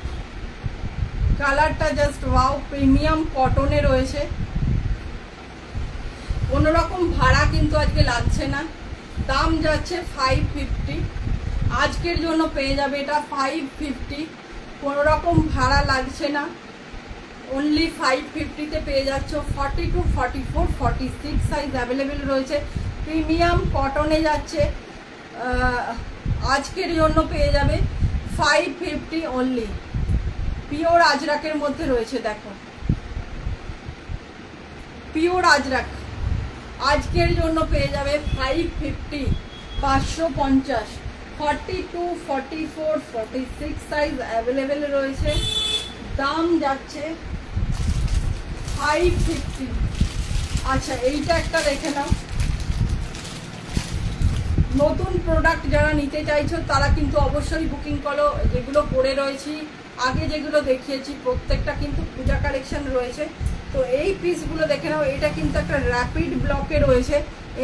কালারটা জাস্ট ওয়াও, প্রিমিয়াম কটনে রয়েছে। কোনো রকম ভাড়া কিন্তু আজকে লাগছে না, দাম যাচ্ছে 550। আজকের জন্য পেয়ে যাবে এটা 550 কোনো রকম ভাড়া লাগছে না, অনলি 550-তে পেয়ে যাচ্ছ। 42, 44, 46 সাইজ অ্যাভেলেবেল রয়েছে। প্রিমিয়াম কটনে যাচ্ছে, আজকের জন্য পেয়ে যাবে 550 অনলি। পিওর আজরাকের মধ্যে রয়েছে, দেখো পিওর আজরাক, আজকের জন্য পেয়ে যাবে 550, 550। 42, 44, 46 সাইজ অ্যাভেলেবেল রয়েছে, দাম যাচ্ছে 550। আচ্ছা, এইটা একটা দেখে নাও, নতুন প্রোডাক্ট যারা নিতে চাইছো তারা কিন্তু অবশ্যই বুকিং করো। যেগুলো পরে রয়েছি, আগে যেগুলো দেখিয়েছি প্রত্যেকটা কিন্তু পূজা কালেকশন রয়েছে। তো এই পিসগুলো দেখে নাও, এটা কিন্তু একটা র্যাপিড ব্লকে রয়েছে,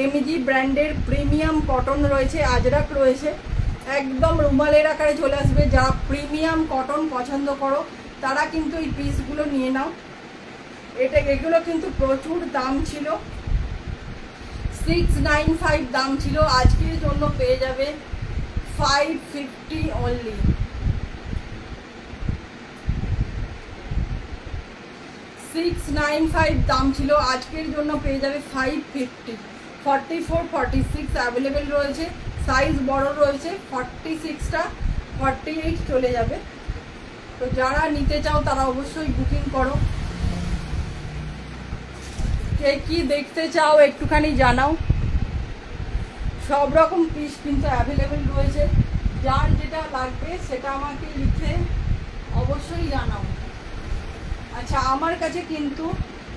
এমজি ব্র্যান্ডের প্রিমিয়াম কটন রয়েছে, আজরাক রয়েছে, একদম রুমালের আকারে চলে আসবে। যারা প্রিমিয়াম কটন পছন্দ করো তারা কিন্তু এই পিসগুলো নিয়ে নাও। এগুলো কিন্তু প্রচুর দাম ছিল, 695 দাম ছিল, আজকের জন্য পেয়ে যাবে 550 অনলি। 695 দাম ছিল, আজকের জন্য পেয়ে যাবে 550। 44, 46 অ্যাভেলেবেল রয়েছে, সাইজ বড় রয়েছে, 46টা 48 চলে যাবে। তো যারা নিতে চাও তারা অবশ্যই বুকিং করো। কে কি দেখতে চাও একটুখানি জানাও। সব রকম পিস কিন্তু অ্যাভেলেবেল রয়েছে, যার যেটা লাগবে সেটা আমাকে লিখে অবশ্যই জানাও। আচ্ছা, আমার কাছে কিন্তু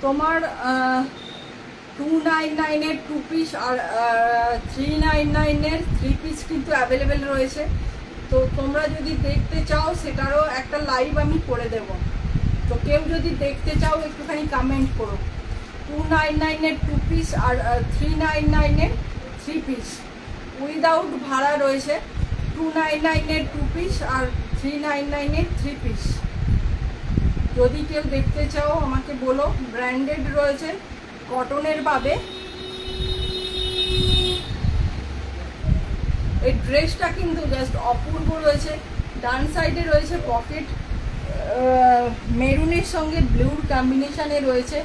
তোমার 299-এর 2 পিস আর 399-এর 3 পিস কিন্তু অ্যাভেলেবেল রয়েছে। তো তোমরা যদি দেখতে চাও সেটারও একটা লাইভ আমি করে দেব। তো কেউ যদি দেখতে চাও একটুখানি কমেন্ট করো। 299-এর 2 পিস আর 399-এর 3 পিস উইদাউট ভাড়া রয়েছে। 299-এর 2 পিস আর 399-এর 3 পিস যদি কেউ দেখতে চাও আমাকে বলো। ব্র্যান্ডেড রয়েছে, কটনের পাবে। এই ড্রেসটা কিন্তু জাস্ট অপূর্ব রয়েছে। ডান সাইডে রয়েছে পকেট, মেরুনের সঙ্গে ব্লুর কম্বিনেশনে রয়েছে।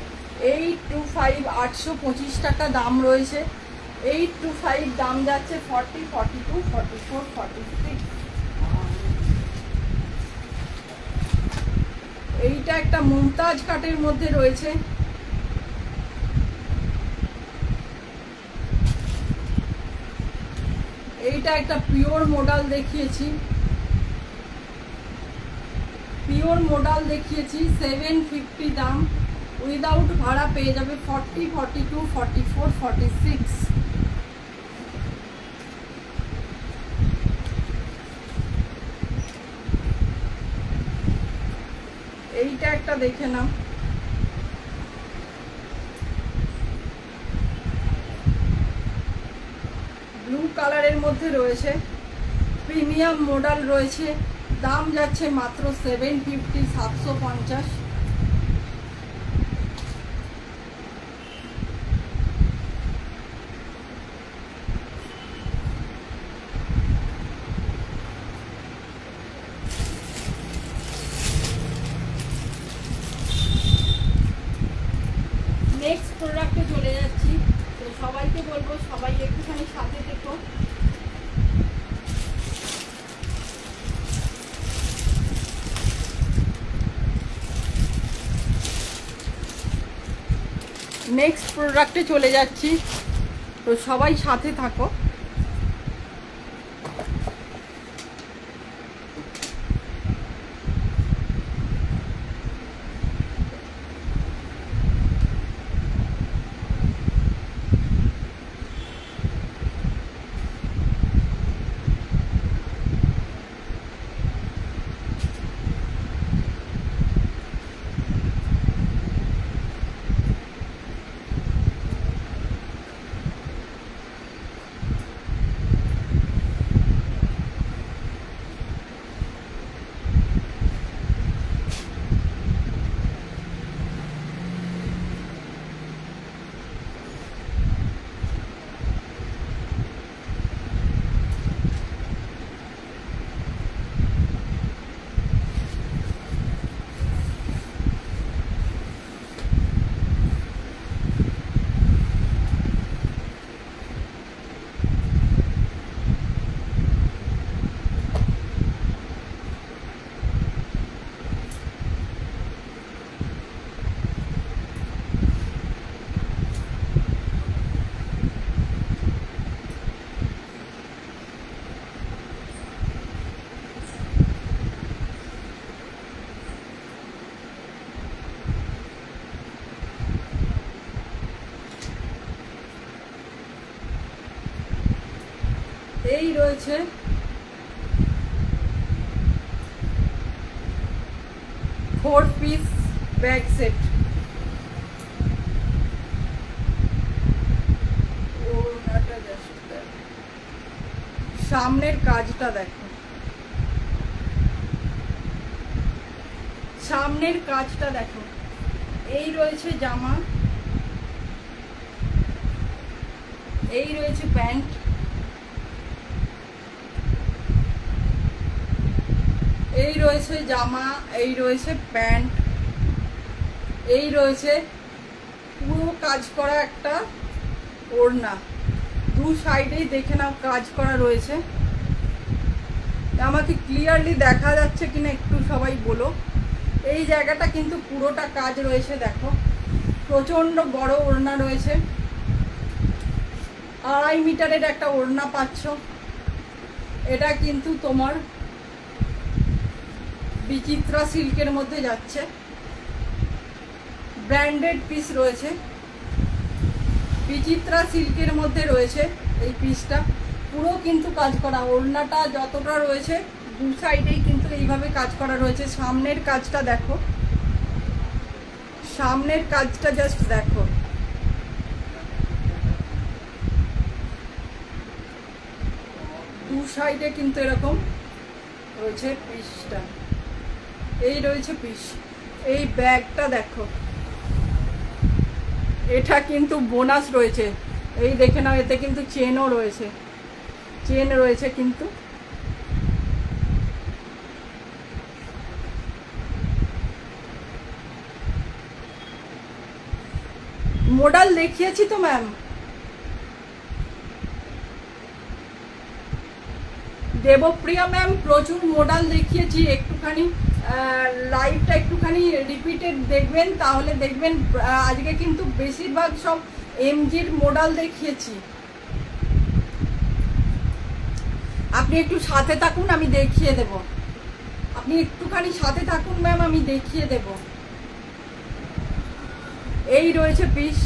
825, 825 টাকা দাম রয়েছে। 825 দাম যাচ্ছে 40, 42, 44, 46। এইটা একটা মুমতাজ কাটের মধ্যে রয়েছে। এইটা একটা পিওর মডেল দেখিয়েছি, পিওর মডেল দেখিয়েছি 750 দাম, উইদাউট ভাড়া পেয়ে যাবে 40, 42, 44, 46। এইটা একটা দেখে নাও, ব্লু কালারের মধ্যে রয়েছে, প্রিমিয়াম মডেল রয়েছে, দাম যাচ্ছে মাত্র 750, 750। নেক্সট প্রোডাক্টে চলে যাচ্ছি। তো সবাইকে বলবো সবাই একটুখানি সাথে থেকো। নেক্সট প্রোডাক্টে চলে যাচ্ছি, তো সবাই সাথে থাকো। রয়েছে ফোর পিস ব্যাগ সেট। সামনের কাজটা দেখো, সামনের কাজটা দেখো। এই রয়েছে জামা, এই রয়েছে প্যান্ট, এই রয়েছে জামা, এই রয়েছে প্যান্ট, এই রয়েছে পুরো কাজ করা একটা ওড়না। দু সাইডেই দেখে নাও কাজ করা রয়েছে। আমাকে ক্লিয়ারলি দেখা যাচ্ছে কিনা একটু সবাই বলো। এই জায়গাটা কিন্তু পুরোটা কাজ রয়েছে, দেখো প্রচন্ড বড় ওড়না রয়েছে। 2.5 মিটারের একটা ওড়না পাচ্ছ। এটা কিন্তু তোমার বিচিত্রা সিল্কের মধ্যে যাচ্ছে, ব্র্যান্ডেড পিস রয়েছে, বিচিত্রা সিল্কের মধ্যে রয়েছে এই পিসটা। পুরো কিন্তু কাজ করা, ওড়নাটা যতটা রয়েছে দু সাইডেই কিন্তু এইভাবে কাজ করা রয়েছে। সামনের কাজটা দেখো, সামনের কাজটা জাস্ট দেখো। দু সাইডে কিন্তু এরকম রয়েছে পিসটা, এই রয়েছে পিস। এই ব্যাগটা দেখো, এটা কিন্তু বোনাস রয়েছে। এই দেখে নাও, এতে কিন্তু চেনও রয়েছে, চেন রয়েছে কিন্তু। মডেল দেখিয়েছি তো ম্যাম, দেবপ্রিয়া ম্যাম প্রচুর মডেল দেখিয়েছি। একটুখানি লাইভটা একটুখানি রিপিটেড দেখবেন, তাহলে দেখবেন আজকে কিন্তু বেশিরভাগ সব এমজির মডেল দেখিয়েছি। আপনি একটু সাথে থাকুন, আমি দেখিয়ে দেব। আপনি একটুখানি সাথে থাকুন ম্যাম, আমি দেখিয়ে দেব। এই রয়েছে পিস,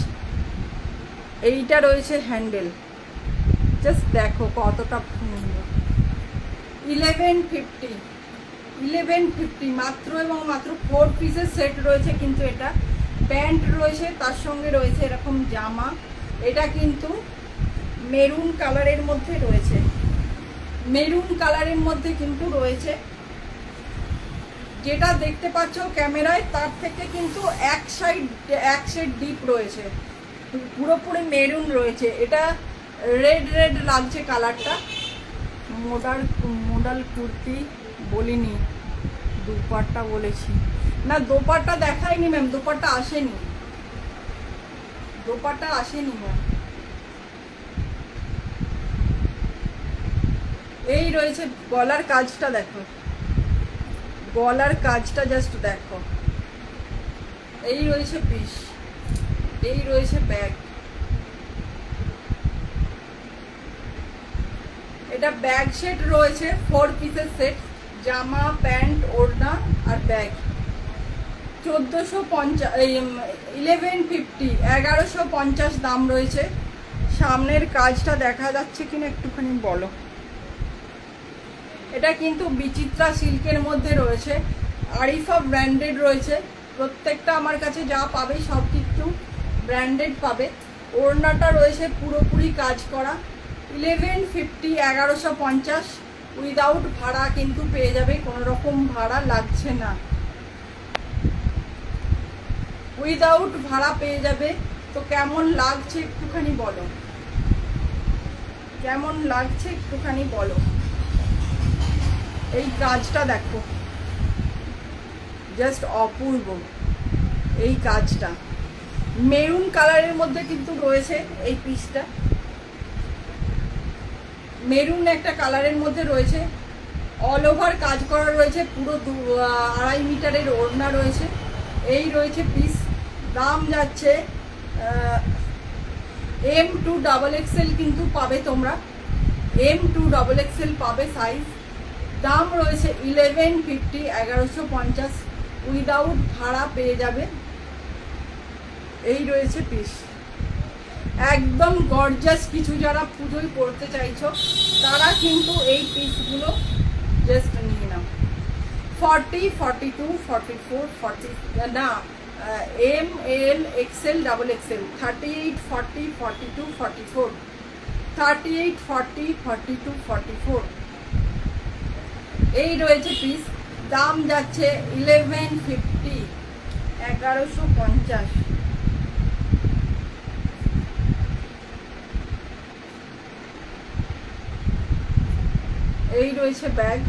এইটা রয়েছে হ্যান্ডেল। জাস্ট দেখো কতটা সুন্দর। 1150 মাত্র এবং মাত্র 4 পিসের সেট রয়েছে কিন্তু। এটা প্যান্ট রয়েছে, তার সঙ্গে রয়েছে এরকম জামা। এটা কিন্তু মেরুন কালারের মধ্যে রয়েছে, মেরুন কালারের মধ্যে কিন্তু রয়েছে। যেটা দেখতে পাচ্ছ ক্যামেরায় তার থেকে কিন্তু এক শেড ডিপ রয়েছে, পুরোপুরি মেরুন রয়েছে। এটা রেড লাগছে কালারটা। মোডাল কুর্তি বলিনি, দুপাট্টা বলেছি না। দোপাট্টা দেখায়নি ম্যাম, দোপাট্টা আসেনি, দোপাট্টা আসেনি ম্যাম। এই রয়েছে গলার কাজটা দেখো, গলার কাজটা জাস্ট দেখো। এই রয়েছে পিস, এই রয়েছে ব্যাগ। এটা ব্যাগ সেট রয়েছে, 4 পিসের সেট, জামা প্যান্ট ওড়না আর ব্যাগ। 1150 দাম রয়েছে। সামনের কাজটা দেখা যাচ্ছে কিনা একটুখানি বলো। এটা কিন্তু বিচিত্রা সিল্কের মধ্যে রয়েছে, আরিফা ব্র্যান্ডেড রয়েছে। প্রত্যেকটা আমার কাছে যা পাবে সব কিছু ব্র্যান্ডেড পাবে। ওড়নাটা রয়েছে পুরোপুরি কাজ করা। 1150 উইদাউট ভাড়া কিন্তু পেয়ে যাবে, কোনো রকম ভাড়া লাগছে না, উইদাউট ভাড়া পেয়ে যাবে। তো কেমন লাগছে একটুখানি বলো, কেমন লাগছে একটুখানি বলো। এই কাজটা দেখো, জাস্ট অপূর্ব এই কাজটা। মেরুন কালারের মধ্যে কিন্তু রয়েছে এই পিসটা, মেরুন একটা কালারের মধ্যে রয়েছে। অল ওভার কাজ করা রয়েছে, পুরো 2.5 মিটারের ওড়না রয়েছে। এই রয়েছে পিস। দাম যাচ্ছে M2XXL কিন্তু পাবে তোমরা, M2XXL পাবে সাইজ। দাম রয়েছে 1150 উইদাউট ভাড়া পেয়ে যাবে। এই রয়েছে পিস। একদম গর্জাস কিছু যারা পুজোয় পড়তে চাইছো তারা কিন্তু এই পিসগুলো জাস্ট নিয়ে নাও। 40, 42, 44, 40 না M L XL double XL, 38, 40, 42, 44, 38, 40, 42, 44 এই রয়েছে পিস। দাম যাচ্ছে 1150, 1150। এই রয়েছে ব্যাগ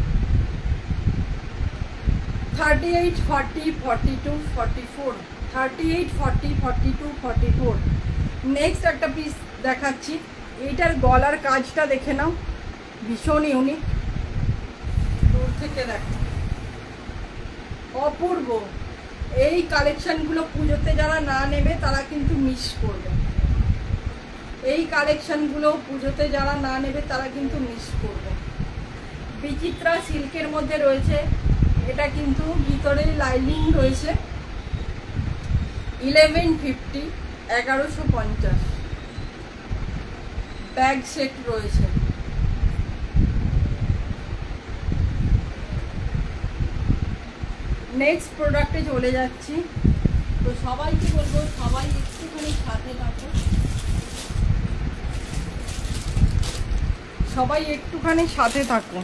38, 40, 42, 44, 38, 40, 42, 44। নেক্সট একটা পিস দেখাচ্ছি, এইটার গলার কাজটা দেখে নাও, ভীষণ ইউনিক, দূর থেকে দেখো অপূর্ব। এই কালেকশনগুলো পুজোতে যারা না নেবে তারা কিন্তু মিস করবে। এই কালেকশনগুলো পুজোতে যারা না নেবে তারা কিন্তু মিস করবে। বিচিত্রা সিল্কের মধ্যে রয়েছে, এটা কিন্তু ভিতরে লাইনিং রয়েছে। 1150, 1150। ব্যাগ সেট রয়েছে। নেক্সট প্রোডাক্টে চলে যাচ্ছি। তো সবাইকে বলবো সবাই একটুখানি সাথে থাকো, সবাই একটুখানি সাথে থাকো।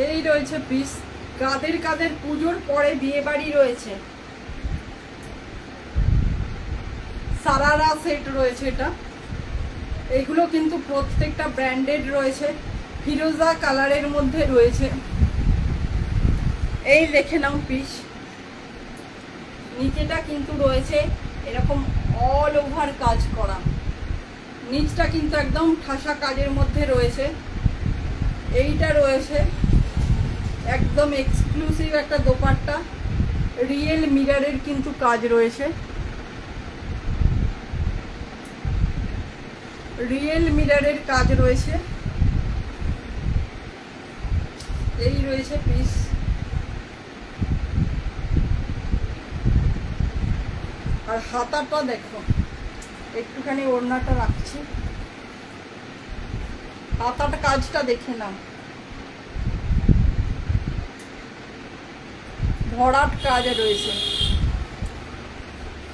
এই রয়েছে পিস। কাদের কাদের পুজোর পরে বিয়ে বাড়ি রয়েছে, সারারা সেট রয়েছে। এটা এগুলো কিন্তু প্রত্যেকটা ব্র্যান্ডেড রয়েছে, ফিরোজা কালারের মধ্যে রয়েছে। এই দেখে নাও পিস, নিচেটা কিন্তু রয়েছে এরকম অল ওভার কাজ করা, নিচটা কিন্তু একদম ঠাসা কাজের মধ্যে রয়েছে। এইটা রয়েছে একদম এক্সক্লুসিভ একটা দোপাট্টা, রিয়েল মিররের কিন্তু কাজ রয়েছে, রিয়েল মিররের কাজ রয়েছে। এই রয়েছে পিস। আর হাতাটা দেখো, একটুখানি ওড়নাটা রাখছি, হাতাটা কাজটা দেখে নাও, ভরাট কাজ রয়েছে,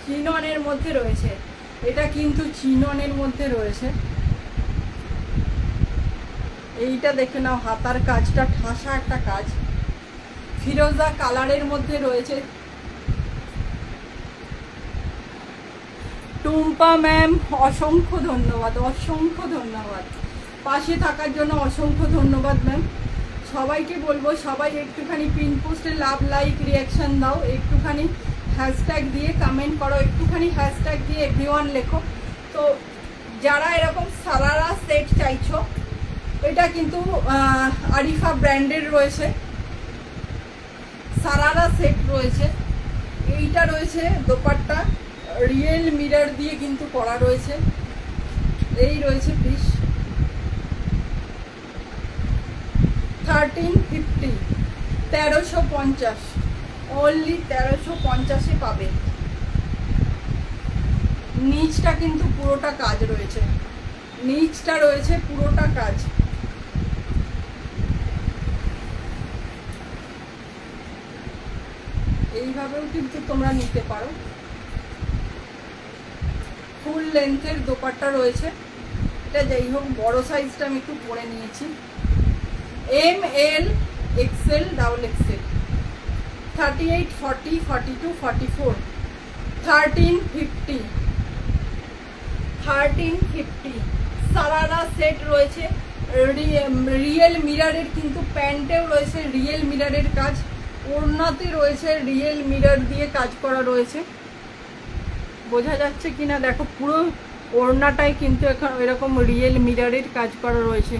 চিননের মধ্যে রয়েছে। এটা কিন্তু চিননের মধ্যে রয়েছে। এইটা দেখে নাও, হাতার কাজটা ঠাসা একটা কাজ, ফিরোজা কালারের মধ্যে রয়েছে। টুম্পা ম্যাম অসংখ্য ধন্যবাদ, অসংখ্য ধন্যবাদ, পাশে থাকার জন্য অসংখ্য ধন্যবাদ ম্যাম। সবাইকে বলবো সবাই একটুখানি পিন পোস্টে লাভ লাইক রিয়াকশন দাও, একটুখানি হ্যাশট্যাগ দিয়ে কমেন্ট করো, একটুখানি হ্যাশট্যাগ দিয়ে এভরিওয়ান লেখো। তো যারা এরকম সারারা সেট চাইছো, এটা কিন্তু আরিফা ব্র্যান্ডের রয়েছে, সারারা সেট রয়েছে। এইটা রয়েছে দোপাট্টা, রিয়েল মিরর দিয়ে কিন্তু করা রয়েছে। এই রয়েছে পিস 1350, 1350, অনলি 1350-এ পাবে। নিচটা কিন্তু পুরোটা কাজ রয়েছে, নিচটা রয়েছে পুরোটা কাজ। এইভাবেও কিন্তু তোমরা নিতে পারো। ফুল লেন্থের দোপাট্টা রয়েছে। এটা যাই হোক, বড় সাইজটা আমি একটু পরে নিয়েছি। M, L, XL, double XL, 38, 40, 42, 44, 1350, 1350 সারারা সেট রয়েছে। রিয়েল মিররের কিন্তু প্যান্টেও রয়েছে রিয়েল মিররের কাজ, ওড়নাতে রয়েছে রিয়েল মিরর দিয়ে কাজ করা রয়েছে। বোঝা যাচ্ছে কিনা দেখো, পুরো ওড়নাটাই কিন্তু এখন এরকম রিয়েল মিররের কাজ করা রয়েছে।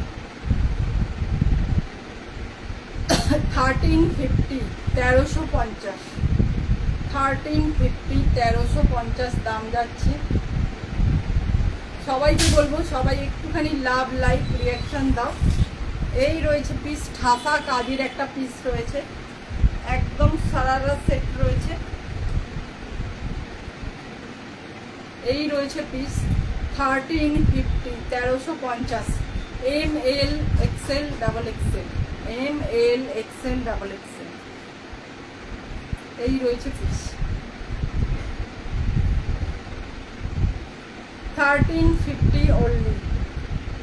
1350, 1350, 1350, 1350 দাম যাচ্ছে। সবাইকে বলবো সবাই একটুখানি লাভ, লাইক, রিয়াকশন দাও। এই রয়েছে পিস, ঠাসা কাজের একটা পিস রয়েছে, একদম সারারা সেট রয়েছে। এই রয়েছে piece 1350, 1350, M, L, XL, double Excel, M, L, XL, double Excel. এই রয়েছে পিস 1350 অনলি।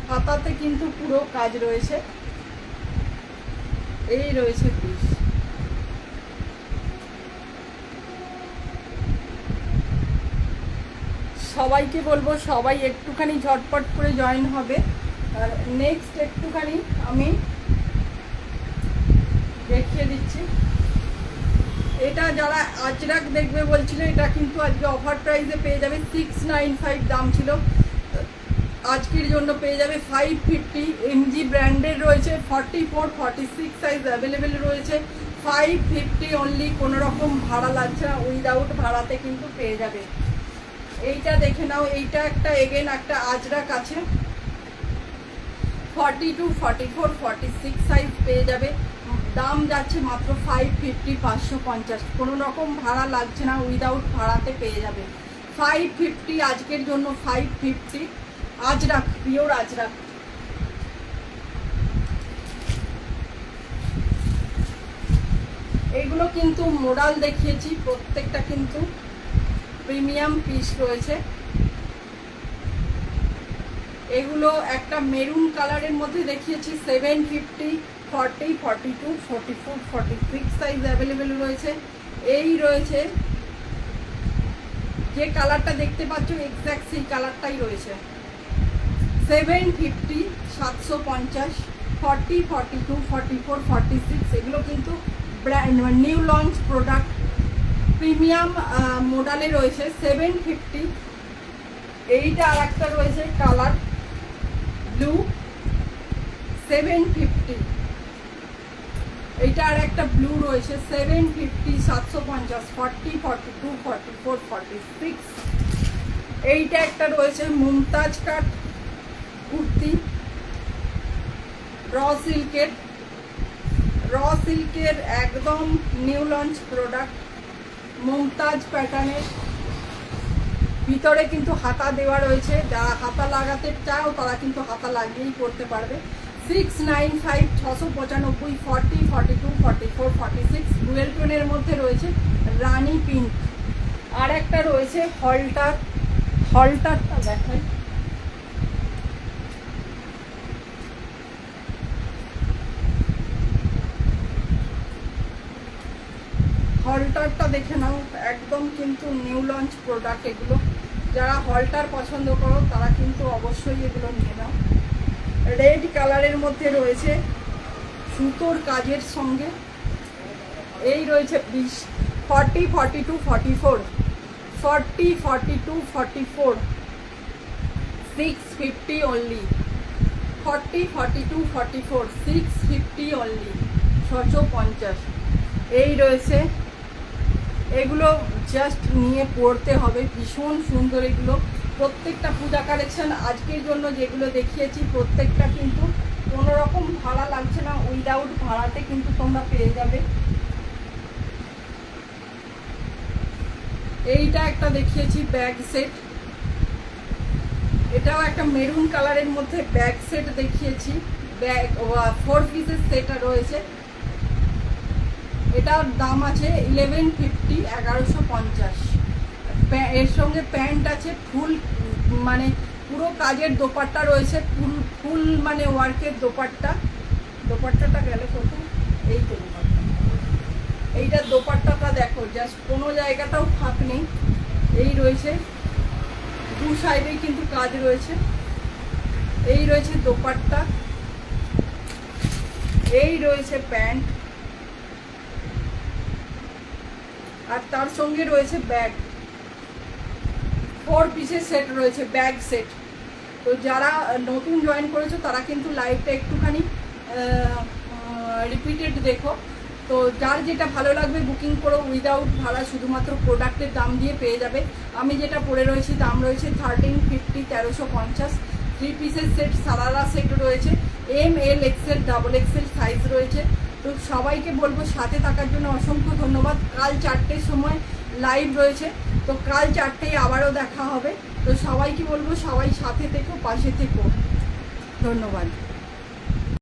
হাতাতে কিন্তু পুরো কাজ রয়েছে। এই রয়েছে পিস। সবাইকে বলবো সবাই একটুখানি ঝটপট করে জয়েন হবে। আর নেক্সট একটুখানি আমি দেখিয়ে দিচ্ছি। এটা যারা আজরাক দেখবে বলছিল, এটা কিন্তু আজকে অফার প্রাইসে পেয়ে যাবে। 695 দাম ছিল, আজকের জন্য পেয়ে যাবে 550। এমজি ব্র্যান্ডের রয়েছে, 44, 46 সাইজ অ্যাভেলেবেল রয়েছে। 550 অনলি, কোনো রকম ভাড়া লাগছে না, উইদাউট ভাড়াতে কিন্তু পেয়ে যাবে। এইটা দেখে নাও, এইটা একটা এগেন একটা আজরাক আছে, 42, 44, 46 সাইজ পেয়ে যাবে। দাম যাচ্ছে মাত্র 550, 550, কোনো রকম ভাড়া লাগছে না, উইদাউট ভাড়াতে পেয়ে যাবে। 550 আজকের জন্য, 550 আজরাক, পিওর আজরাক। এগুলো কিন্তু মোডাল দেখিয়েছি, প্রত্যেকটা কিন্তু প্রিমিয়াম পিস রয়েছে। এগুলো একটা মেরুন কালারের মধ্যে দেখিয়েছি, 750, 40, 42, 44, 46 সাইজ অ্যাভেলেবেল রয়েছে। এই রয়েছে যে কালারটা দেখতে পাচ্ছ, এক্স্যাক্ট সেই কালারটাই রয়েছে। 750, 750, 40, 42, 44, 46, এগুলো কিন্তু নিউ লঞ্চ প্রোডাক্ট, প্রিমিয়াম মডেলে রয়েছে। 750। এইটা আর একটা রয়েছে কালার ব্লু, 750। এইটা আর একটা ব্লু রয়েছে, 750, 750, 40, 42, 44, 46। এইটা একটা রয়েছে মুমতাজ কাট কুর্তি, র সিল্কের একদম নিউ লঞ্চ প্রোডাক্ট, মুমতাজ প্যাটার্নের। ভিতরে কিন্তু হাতা দেওয়া রয়েছে, যারা হাতা লাগাতে চাও তারা কিন্তু হাতা লাগিয়েই করতে পারবে। 695, 695, 40, 42, 44, 46 ডুয়েল টোনের মধ্যে রয়েছে, রানী পিঙ্ক। আর একটা রয়েছে হলটার, হলটারটা দেখাই। হলটারটা দেখে নাও, একদম কিন্তু নিউ লঞ্চ প্রোডাক্ট এগুলো। যারা হলটার পছন্দ করো তারা কিন্তু অবশ্যই এগুলো নিয়ে নাও। রেড কালারের মধ্যে রয়েছে সুতোর কাজের সঙ্গে। এই রয়েছে পিস 40, 42, 44, 40, 42, 44, 650 only, 40, 42, 44, 650 only, 650। এই রয়েছে, এগুলো জাস্ট নিয়ে পড়তে হবে, ভীষণ সুন্দর এগুলো। প্রত্যেকটা পূজা কালেকশন আজকের জন্য যেগুলো দেখিয়েছি প্রত্যেকটা কিন্তু কোনো রকম ভাড়া লাগছে না, উইদাউট ভাড়াতে কিন্তু তোমরা পেয়ে যাবে। এইটা একটা দেখিয়েছি ব্যাগ সেট, এটাও একটা মেরুন কালারের মধ্যে ব্যাগ সেট দেখিয়েছি, ব্যাগ 4 পিসের সেট রয়েছে। এটার দাম আছে 1150, 1150। এর সঙ্গে প্যান্ট আছে, ফুল মানে পুরো কাজের দোপাট্টা রয়েছে, ফুল ফুল মানে ওয়ার্কের দোপাট্টা। দোপাট্টাটা গেল কোথায়? এই তো দোপাট্টা, এইটার দোপাট্টাটা দেখো, জাস্ট কোনো জায়গাটাও ফাঁক নেই। এই রয়েছে, দু সাইডেই কিন্তু কাজ রয়েছে। এই রয়েছে দোপাট্টা, এই রয়েছে প্যান্ট, আর তার সঙ্গে রয়েছে ব্যাগ। 4 পিসের সেট রয়েছে, ব্যাগ সেট। তো যারা নতুন জয়েন করেছো তারা কিন্তু লাইভটা একটুখানি রিপিটেড দেখো। তো যার যেটা ভালো লাগবে বুকিং করো, উইদাউট ভাড়া, শুধুমাত্র প্রোডাক্টের দাম দিয়ে পেয়ে যাবে। আমি যেটা পরে রয়েছি দাম রয়েছে 1350, 1350। 3 পিসের সেট, সারারা সেট রয়েছে, M, L, XL, double XL size রয়েছে। তো সবাইকে বলবো সাথে থাকার জন্য অসংখ্য ধন্যবাদ। কাল 4টের সময় লাইভ রয়েছে, তো কাল 4টেয় আবারও দেখা হবে। তো সবাইকে বলবো সবাই সাথে থেকো, পাশে থেকো। ধন্যবাদ।